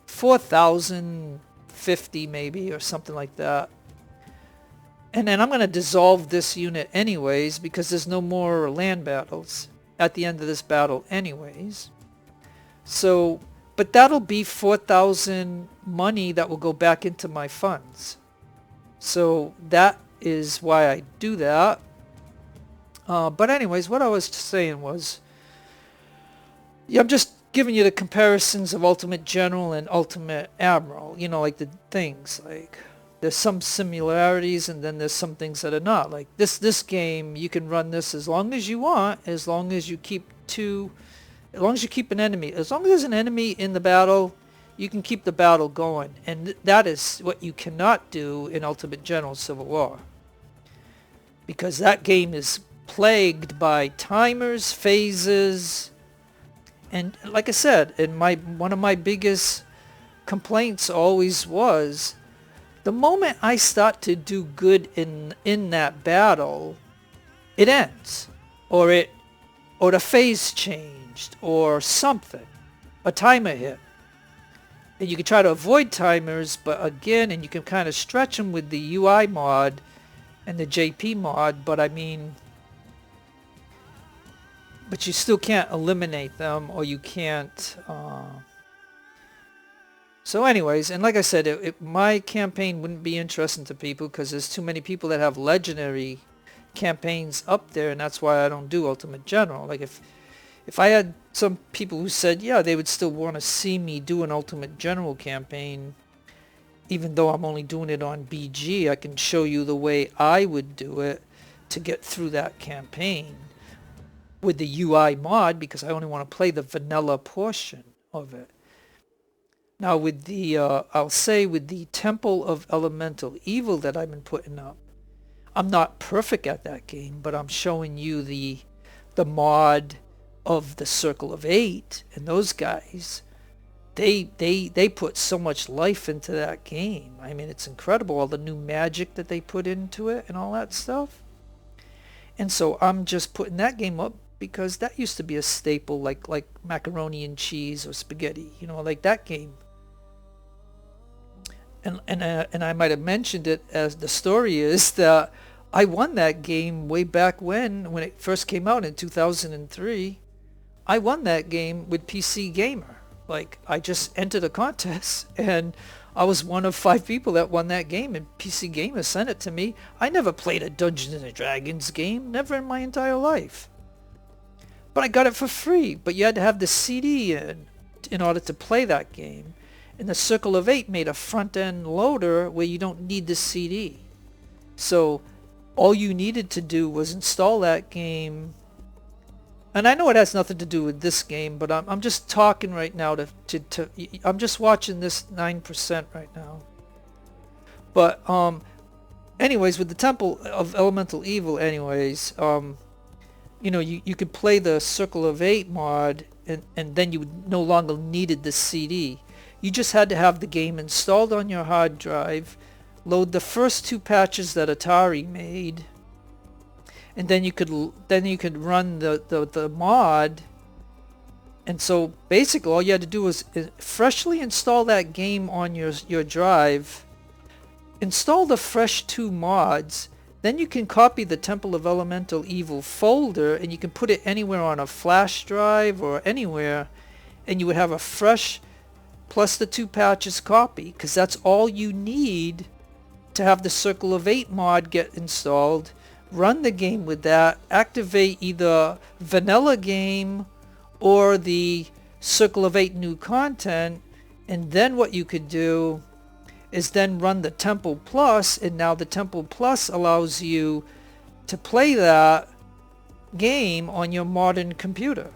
4,050 maybe, or something like that. And then I'm going to dissolve this unit anyways, because there's no more land battles at the end of this battle anyways. So, but that'll be 4,000 money that will go back into my funds. So that is why I do that. But anyways, what I was saying was, yeah, I'm just giving you the comparisons of Ultimate General and Ultimate Admiral. You know, like the things, like there's some similarities, and then there's some things that are not. Like this game, you can run this as long as you want, as long as you keep an enemy. As long as there's an enemy in the battle, you can keep the battle going. And that is what you cannot do in Ultimate General Civil War, because that game is plagued by timers, phases, and like I said, one of my biggest complaints always was, the moment I start to do good in that battle, it ends, or the phase changed, or something, a timer hit. And you can try to avoid timers, but again, and you can kind of stretch them with the UI mod and the JP mod, but I mean, but you still can't eliminate them, or you can't. So anyways, and like I said, my campaign wouldn't be interesting to people because there's too many people that have legendary campaigns up there, and that's why I don't do Ultimate General. Like if I had some people who said, yeah, they would still want to see me do an Ultimate General campaign, even though I'm only doing it on BG, I can show you the way I would do it to get through that campaign with the UI mod, because I only want to play the vanilla portion of it. Now with the, I'll say with the Temple of Elemental Evil that I've been putting up, I'm not perfect at that game, but I'm showing you the mod of the Circle of Eight, and those guys, they put so much life into that game. I mean, it's incredible, all the new magic that they put into it and all that stuff. And so I'm just putting that game up because that used to be a staple, like macaroni and cheese or spaghetti, you know, like that game. And I might have mentioned it, as the story is that I won that game way back when it first came out in 2003. I won that game with PC Gamer. Like, I just entered a contest and I was one of 5 people that won that game, and PC Gamer sent it to me. I never played a Dungeons and Dragons game, never in my entire life. But I got it for free, but you had to have the CD in order to play that game. And the Circle of Eight made a front-end loader where you don't need the CD. So all you needed to do was install that game. And I know it has nothing to do with this game, but I'm just talking right now to I'm just watching this 9% right now. But anyways, with the Temple of Elemental Evil, anyways, you know, you could play the Circle of Eight mod, and then you would no longer needed the CD. You just had to have the game installed on your hard drive, load the first 2 patches that Atari made, and then you could run the mod. And so basically all you had to do was freshly install that game on your drive, install the fresh 2 mods, then you can copy the Temple of Elemental Evil folder and you can put it anywhere on a flash drive or anywhere, and you would have a fresh plus the 2 patches copy, because that's all you need to have the Circle of Eight mod get installed. Run the game with that, activate either vanilla game or the Circle of Eight new content, and then what you could do is then run the Temple Plus, and now the Temple Plus allows you to play that game on your modern computer.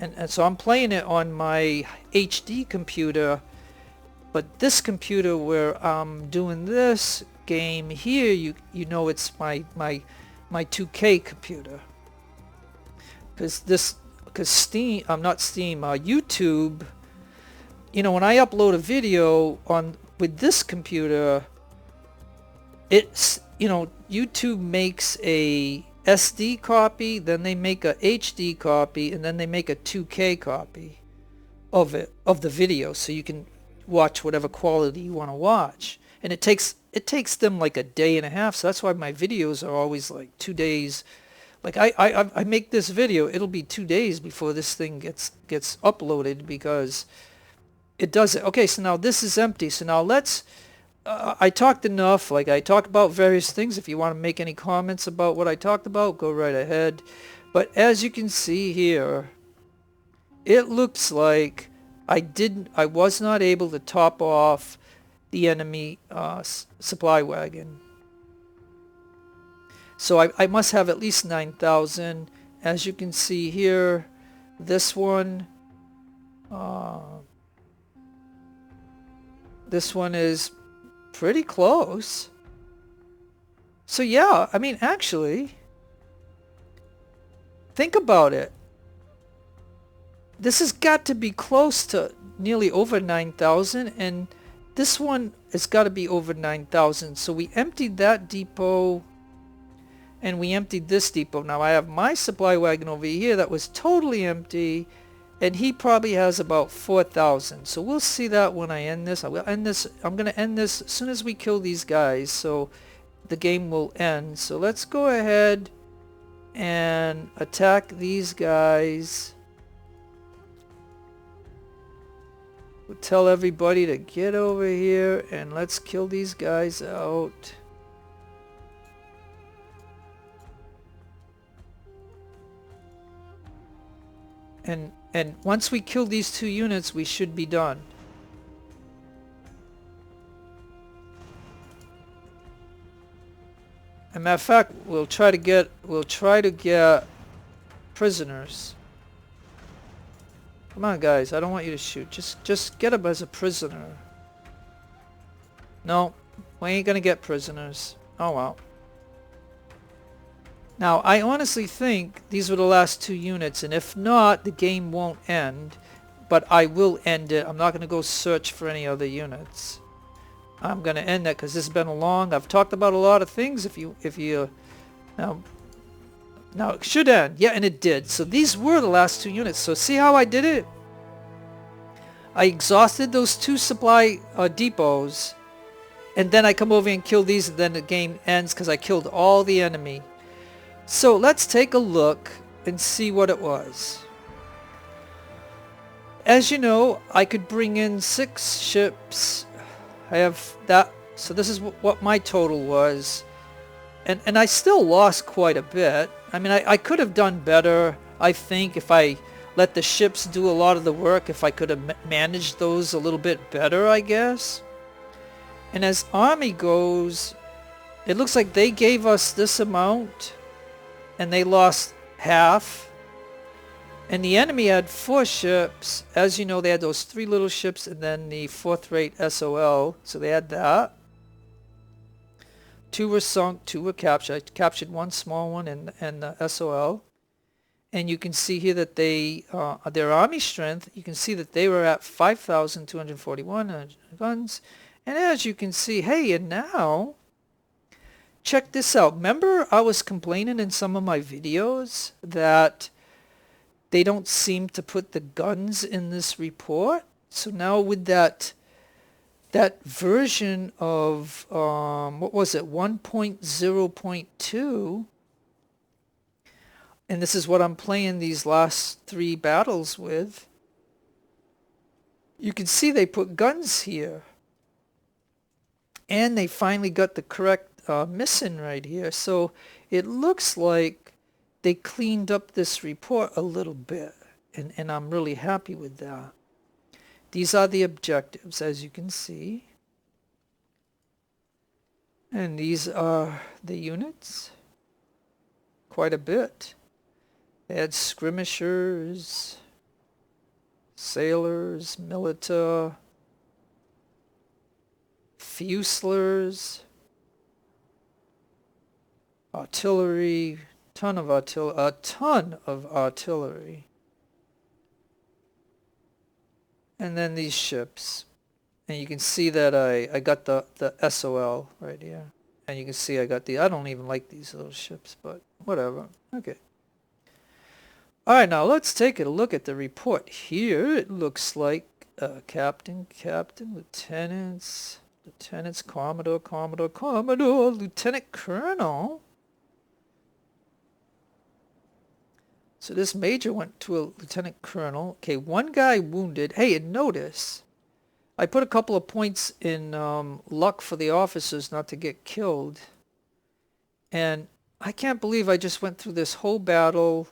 And so I'm playing it on my HD computer, but this computer where I'm doing this game here, you know, it's my 2K computer, because Steam, not Steam, YouTube, you know, when I upload a video with this computer, it's, you know, YouTube makes a SD copy, then they make a HD copy, and then they make a 2K copy of the video, so you can watch whatever quality you want to watch. And it takes them like a day and a half, so that's why my videos are always like 2 days. Like I make this video, it'll be 2 days before this thing gets uploaded, because it does it. Okay, so now this is empty. So now let's I talked enough. Like, I talked about various things. If you want to make any comments about what I talked about, go right ahead. But as you can see here, it looks like I was not able to top off the enemy supply wagon. So I must have at least 9,000. As you can see here, this one is pretty close. So yeah, I mean, actually, think about it. This has got to be close to nearly over 9,000, and this one has got to be over 9,000. So we emptied that depot, and we emptied this depot. Now I have my supply wagon over here that was totally empty, and he probably has about 4,000. So we'll see that when I end this. I'm going to end this as soon as we kill these guys, so the game will end. So let's go ahead and attack these guys. We'll tell everybody to get over here, and let's kill these guys out. And once we kill these 2 units, we should be done. a matter of fact, we'll try to get prisoners. Come on, guys. I don't want you to shoot. Just get him as a prisoner. No, we ain't gonna get prisoners. Oh well. Now, I honestly think these were the last 2 units, and if not, the game won't end. But I will end it. I'm not gonna go search for any other units. I'm gonna end that because this has been a long. I've talked about a lot of things. If you now it should end. Yeah, and it did. So these were the last 2 units. So see how I did it? I exhausted those 2 supply depots, and then I come over and kill these, and then the game ends because I killed all the enemy. So let's take a look and see what it was. As you know, I could bring in 6 ships. I have that. So this is what my total was. And I still lost quite a bit. I mean, I could have done better, I think, if I let the ships do a lot of the work, if I could have managed those a little bit better, I guess. And as army goes, it looks like they gave us this amount, and they lost half. And the enemy had 4 ships. As you know, they had those 3 little ships and then the 4th-rate SOL. So they had that. 2 were sunk, 2 were captured. I captured 1 small one and the SOL. And you can see here that they, their army strength, you can see that they were at 5,241 guns. And as you can see, hey, and now, check this out. Remember I was complaining in some of my videos that they don't seem to put the guns in this report? So now with that version of, what was it, 1.0.2, and this is what I'm playing these last 3 battles with, you can see they put guns here. And they finally got the correct missing right here. So it looks like they cleaned up this report a little bit. And I'm really happy with that. These are the objectives, as you can see. And these are the units. Quite a bit. They had skirmishers, sailors, militia, fuselers, artillery, a ton of artillery. And then these ships. And you can see that I got the SOL right here. And you can see I got I don't even like these little ships, but whatever. Okay. Alright, now let's take a look at the report. Here it looks like captain, lieutenants, commodore, lieutenant colonel. So this major went to a lieutenant colonel. Okay, 1 guy wounded. Hey, and notice, I put a couple of points in luck for the officers not to get killed. And I can't believe I just went through this whole battle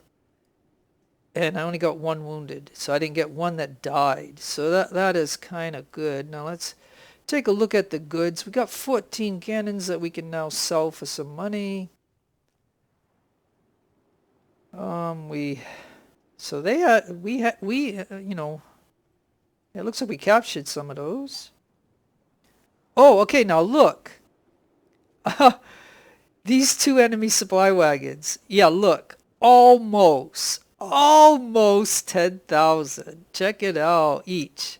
and I only got 1 wounded. So I didn't get 1 that died. So that is kind of good. Now let's take a look at the goods. We got 14 cannons that we can now sell for some money. You know, it looks like we captured some of those. Oh, okay, now look. These 2 enemy supply wagons. Yeah, look. Almost 10,000. Check it out, each.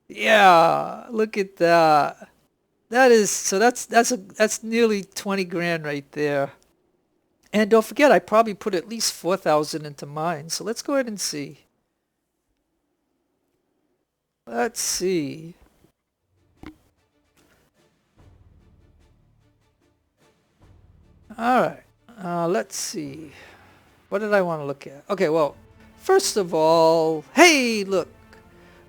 Yeah, look at that. That's nearly 20 grand right there. And don't forget, I probably put at least 4,000 into mine. So let's go ahead and see. Let's see. Alright, let's see. What did I want to look at? Okay, well, first of all, hey, look.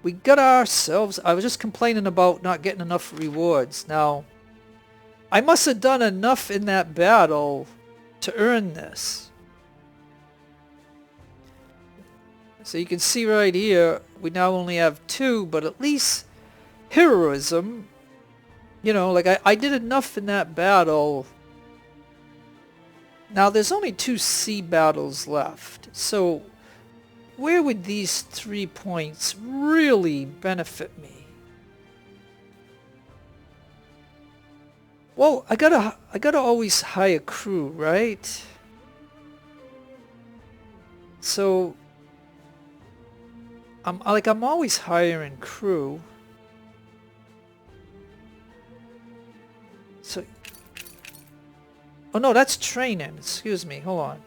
We got ourselves, I was just complaining about not getting enough rewards. Now, I must have done enough in that battle to earn this. So you can see right here, we now only have 2, but at least heroism, you know, like I did enough in that battle Now there's only 2 sea battles left, so where would these 3 points really benefit me? Well, I gotta always hire crew, right? So I'm always hiring crew. So, oh no, that's training. Excuse me. Hold on.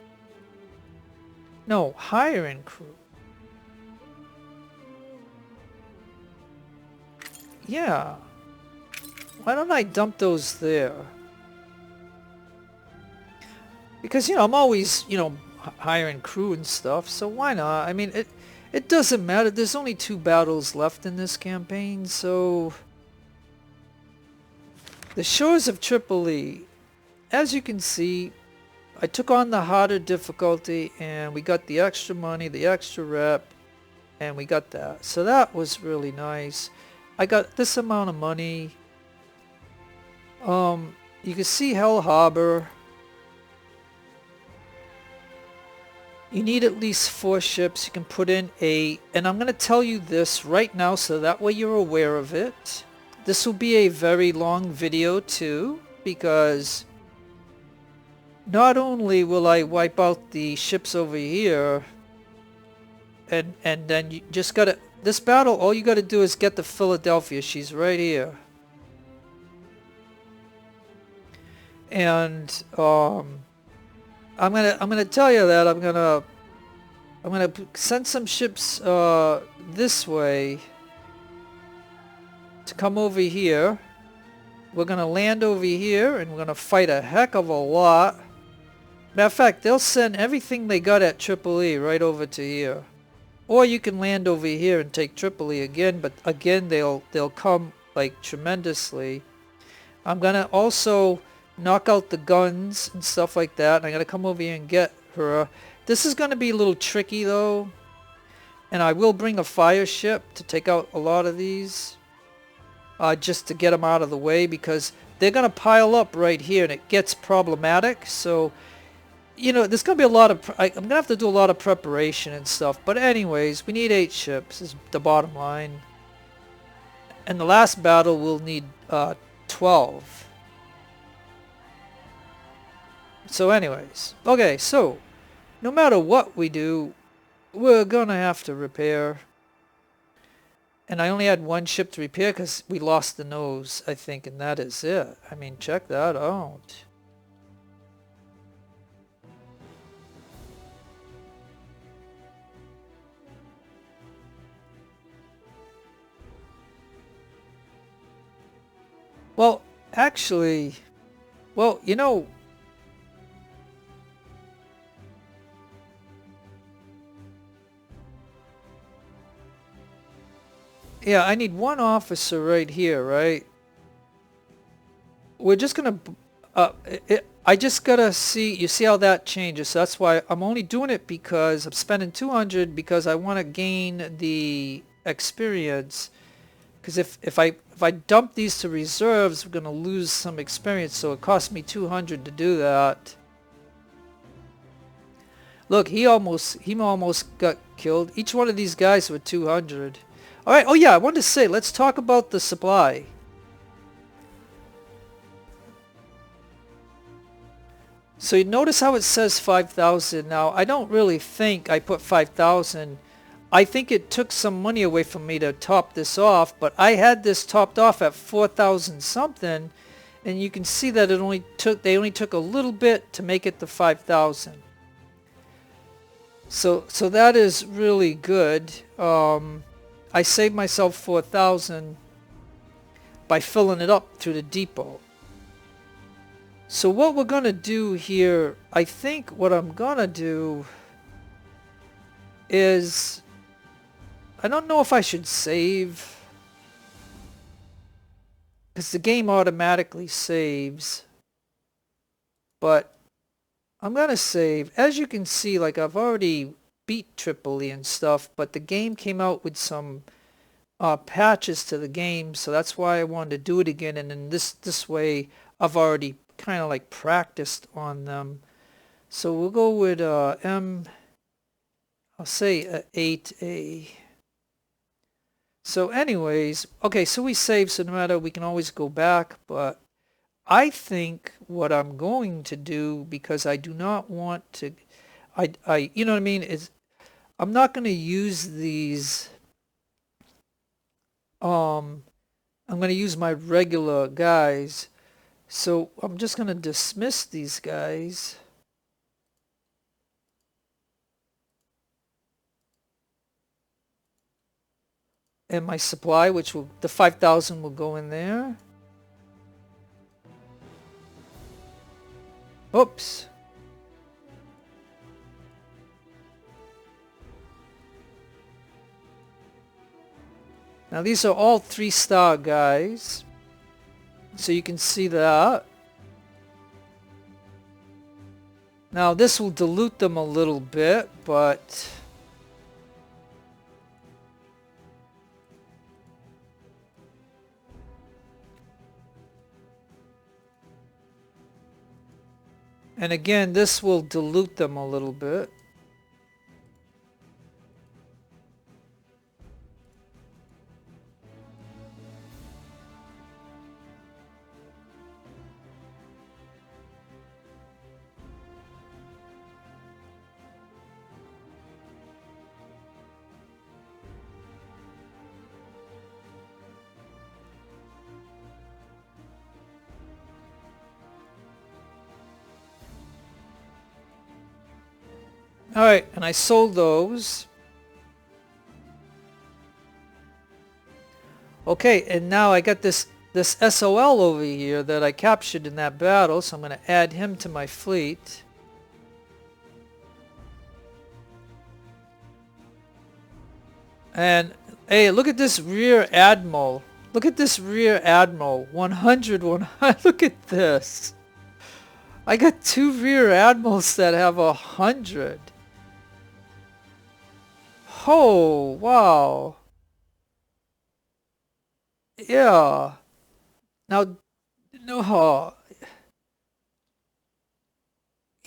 No, hiring crew. Yeah. Why don't I dump those there? Because, I'm always, hiring crew and stuff, so why not? I mean, it doesn't matter. There's only 2 battles left in this campaign, so... The shores of Tripoli, as you can see, I took on the harder difficulty, and we got the extra money, the extra rep, and we got that. So that was really nice. I got this amount of money. You can see Hell Harbor. You need at least 4 ships. You can put in 8. And I'm going to tell you this right now so that way you're aware of it. This will be a very long video too, because not only will I wipe out the ships over here, and then you just gotta, this battle, all you gotta do is get the Philadelphia. She's right here. And I'm gonna tell you that I'm gonna send some ships this way to come over here. We're gonna land over here and we're gonna fight a heck of a lot. Matter of fact, they'll send everything they got at Tripoli right over to here. Or you can land over here and take Tripoli again, but again they'll come like tremendously. I'm gonna also knock out the guns and stuff like that. And I'm gonna come over here and get her. This is gonna be a little tricky though. And I will bring a fire ship to take out a lot of these. Just to get them out of the way, because they're gonna pile up right here and it gets problematic. So, there's gonna be a lot of, I'm gonna have to do a lot of preparation and stuff. But anyways, we need 8 ships is the bottom line. And the last battle we'll need 12. So anyways, okay, so no matter what we do, we're gonna have to repair. And I only had 1 ship to repair because we lost the nose, I think, and that is it. I mean, check that out. Well, actually, well, yeah, I need 1 officer right here, right? We're just gonna, I just gotta see, you see how that changes. So that's why I'm only doing it, because I'm spending 200 because I want to gain the experience. Because if I dump these to reserves, we're gonna lose some experience. So it cost me 200 to do that. Look, he almost got killed. Each one of these guys were 200. All right. Oh yeah, I wanted to say, let's talk about the supply. So you notice how it says 5,000. Now, I don't really think I put 5,000. I think it took some money away from me to top this off, but I had this topped off at 4,000 something, and you can see that they only took a little bit to make it to 5,000. So that is really good. I saved myself 4,000 by filling it up through the depot. So what we're gonna do here, I think what I'm gonna do is, I don't know if I should save, because the game automatically saves, but I'm gonna save. As you can see, like, I've already beat Tripoli and stuff, but the game came out with some patches to the game, so that's why I wanted to do it again. And then this way I've already kind of like practiced on them. So we'll go with I'll say 8A. So anyways, okay, so we save, so no matter, we can always go back, but I think what I'm going to do, because I do not want to, you know what I mean, is I'm not going to use these, I'm going to use my regular guys, so I'm just going to dismiss these guys. And my supply, which will, the 5,000 will go in there. Oops. Now these are all 3-star guys. So you can see that. Now this will dilute them a little bit, but and again, this will dilute them a little bit. Alright, and I sold those. Okay, and now I got this SOL over here that I captured in that battle, so I'm going to add him to my fleet. And hey, look at this rear admiral. Look at this rear admiral. 100, 100. Look at this. I got 2 rear admirals that have 100. Oh, wow. Yeah. Now, no.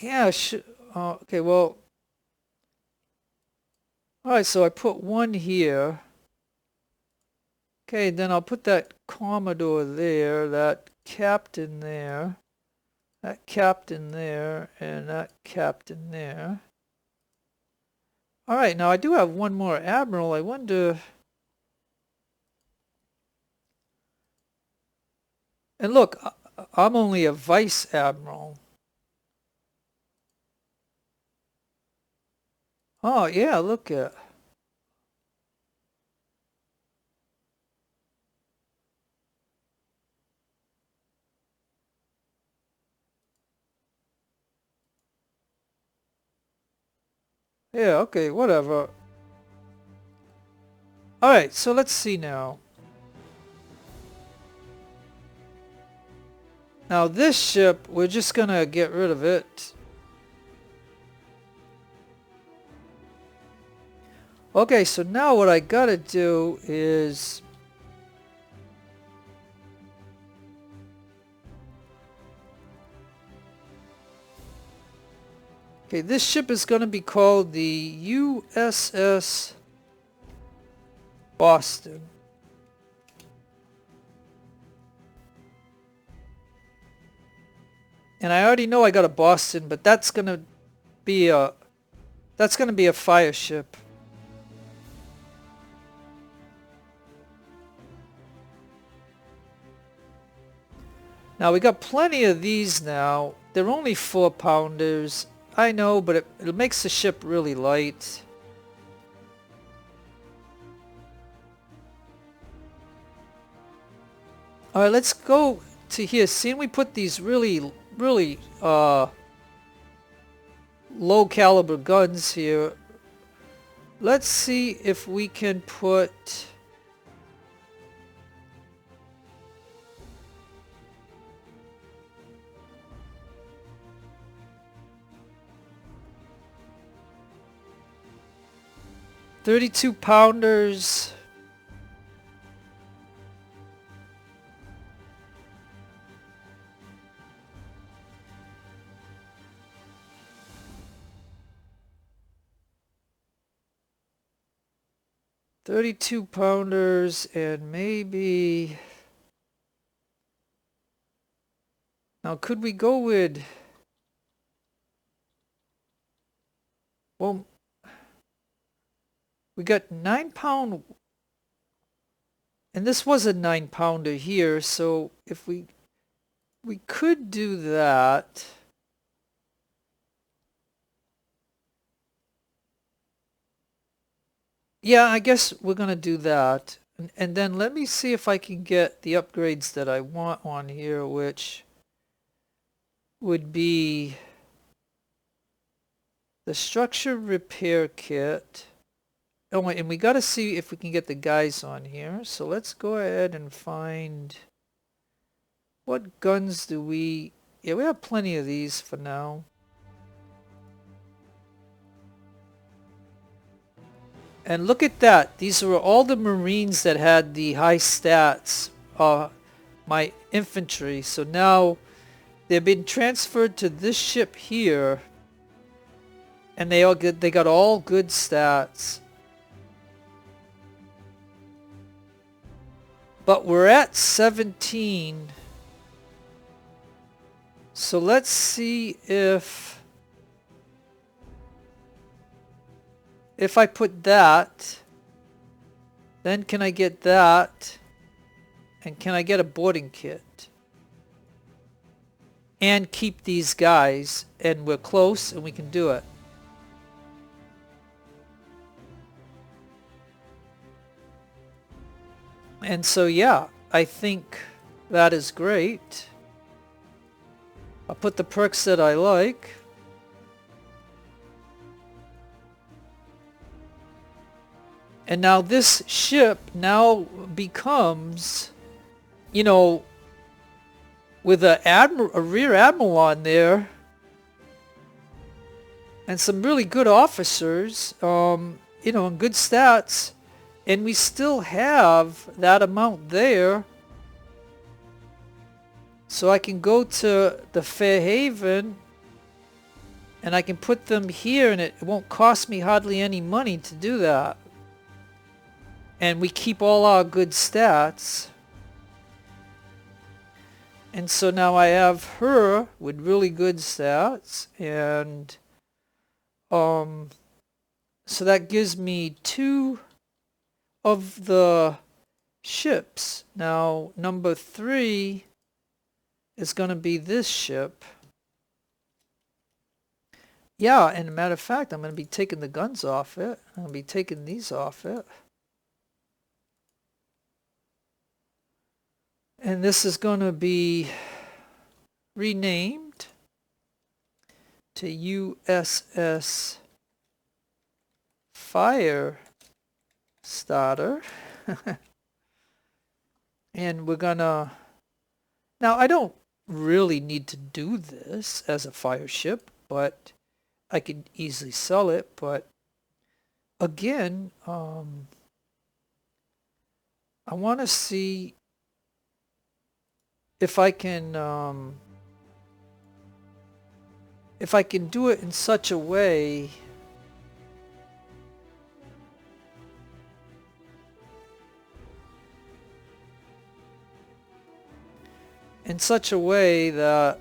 Yeah, okay, well. Alright, so I put 1 here. Okay, then I'll put that Commodore there, that captain there, that captain there, and that captain there. Alright, now I do have 1 more admiral. I wonder... And look, I'm only a vice admiral. Oh, yeah, look at... Yeah, okay, whatever. Alright, so let's see now. Now this ship, we're just gonna get rid of it. Okay, so now what I gotta do is... Okay, this ship is gonna be called the USS Boston. And I already know I got a Boston, but that's gonna be a fire ship. Now we got plenty of these now. They're only 4-pounders. I know, but it makes the ship really light. Alright, let's go to here. Seeing we put these really low caliber guns here. Let's see if we can put... .32-pounders. 32 pounders and maybe... Now, could we go with... Well, we got 9-pound... And this was a 9-pounder here, so if we could do that. Yeah, I guess we're going to do that. And then let me see if I can get the upgrades that I want on here, which would be the structure repair kit. Oh, and we got to see if we can get the guys on here. So let's go ahead and find... What guns do we... Yeah, we have plenty of these for now. And look at that. These were all the Marines that had the high stats. My infantry. So now they've been transferred to this ship here. And they got all good stats. But we're at 17. So let's see if I put that, then can I get that? And can I get a boarding kit? And keep these guys, and we're close and we can do it. And so yeah, I think that is great. I'll put the perks that I like. And now this ship now becomes, you know, with a rear admiral on there and some really good officers, you know, and good stats. And we still have that amount there. So I can go to the Fairhaven and I can put them here and it won't cost me hardly any money to do that. And we keep all our good stats. And so now I have her with really good stats. And so that gives me 2 of the ships. Now number 3 is going to be this ship. Yeah, and a matter of fact, I'm going to be taking the guns off it. I'm going to be taking these off it. And this is going to be renamed to USS Fire Starter. And we're gonna... Now, I don't really need to do this as a fire ship, but I could easily sell it. But again, I want to see if I can do it in such a way that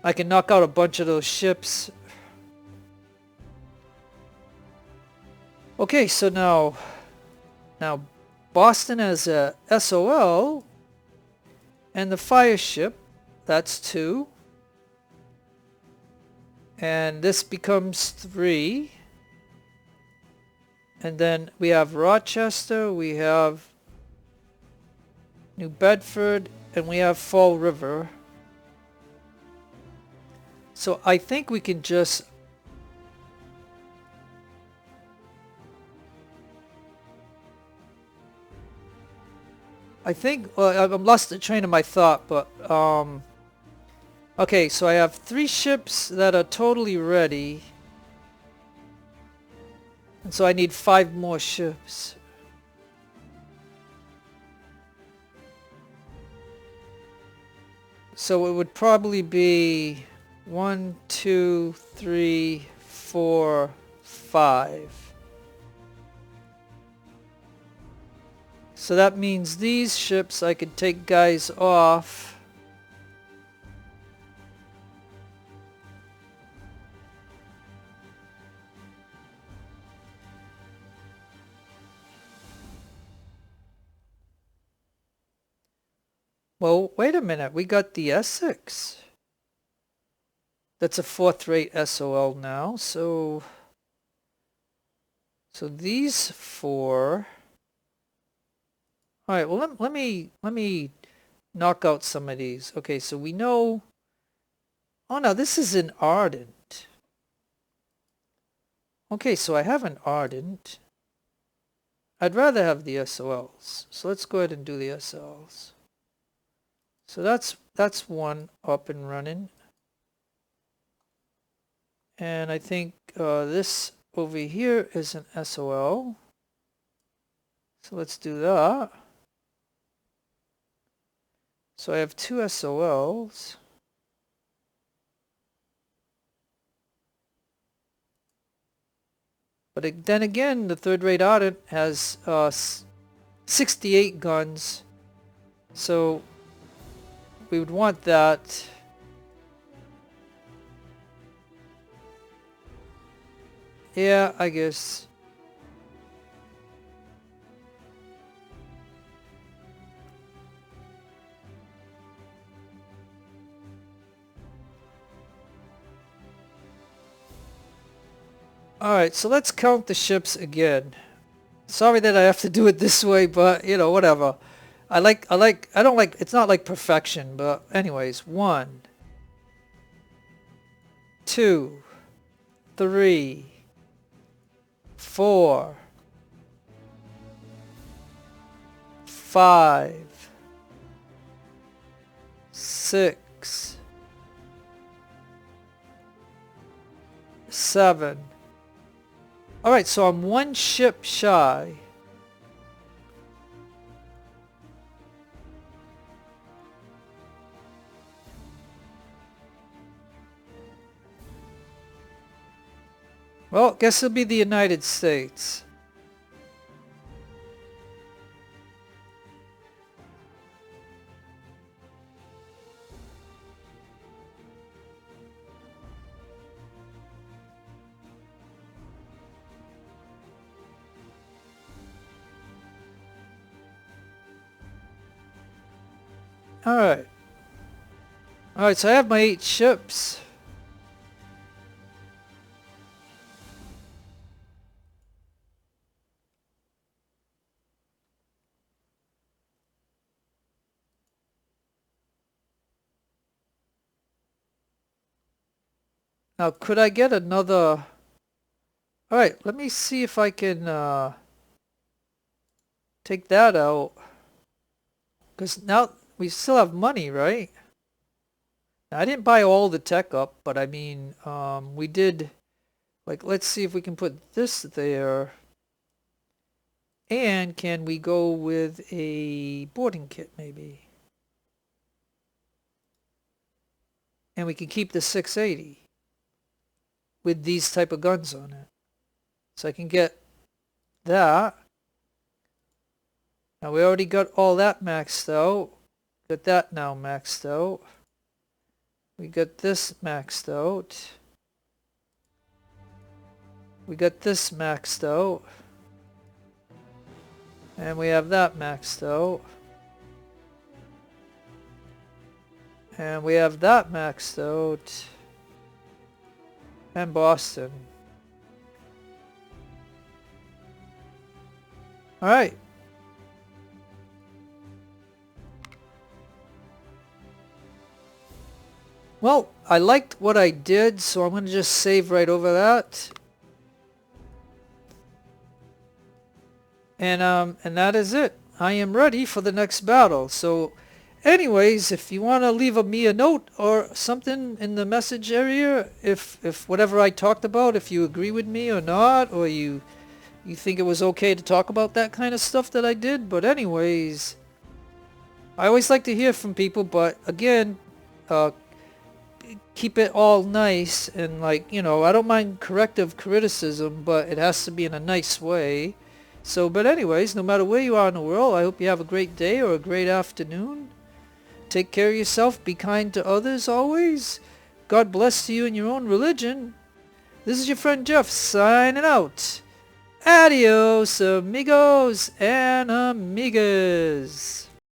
I can knock out a bunch of those ships. Okay, so now Boston has a SOL and the fire ship, that's 2. And this becomes 3. And then we have Rochester, we have New Bedford, and we have Fall River. So I think we can just... I'm lost the train of my thought, but okay, so I have 3 ships that are totally ready. And so I need 5 more ships. So it would probably be 1, 2, 3, 4, 5. So that means these ships I could take guys off. Well, wait a minute. We got the Essex. That's a 4th rate SOL now. So these 4. All right. Well, let me knock out some of these. Okay. So we know. Oh no, this is an Ardent. Okay. So I have an Ardent. I'd rather have the SOLs. So let's go ahead and do the SOLs. So that's one up and running. And I think this over here is an SOL. So let's do that. So I have 2 SOLs. But then again, the 3rd rate Ardent has 68 guns. So we would want that. Yeah, I guess. Alright, so let's count the ships again. Sorry that I have to do it this way, but you know, whatever. I don't like, it's not like perfection, but anyways, 1, 2, 3, 4, 5, 6, 7. Alright, so I'm 1 ship shy. Well, guess it'll be the United States. Alright. Alright, so I have my 8 ships. Now, could I get another... Alright, let me see if I can take that out. Because now we still have money, right? Now, I didn't buy all the tech up, but I mean, we did... Like, let's see if we can put this there. And can we go with a boarding kit, maybe? And we can keep the 680 with these type of guns on it. So I can get that. Now we already got all that maxed out. Got that now maxed out. We got this maxed out. We got this maxed out. And we have that maxed out. And we have that maxed out. And Boston. Alright. Well, I liked what I did, so I'm going to just save right over that. And that is it. I am ready for the next battle. So anyways, if you want to leave me a note or something in the message area, if whatever I talked about, if you agree with me or not, or you think it was okay to talk about that kind of stuff that I did. But anyways, I always like to hear from people, but again, keep it all nice and, like, you know, I don't mind corrective criticism, but it has to be in a nice way. So, but anyways, no matter where you are in the world, I hope you have a great day or a great afternoon. Take care of yourself. Be kind to others always. God bless you in your own religion. This is your friend Jeff signing out. Adios, amigos and amigas.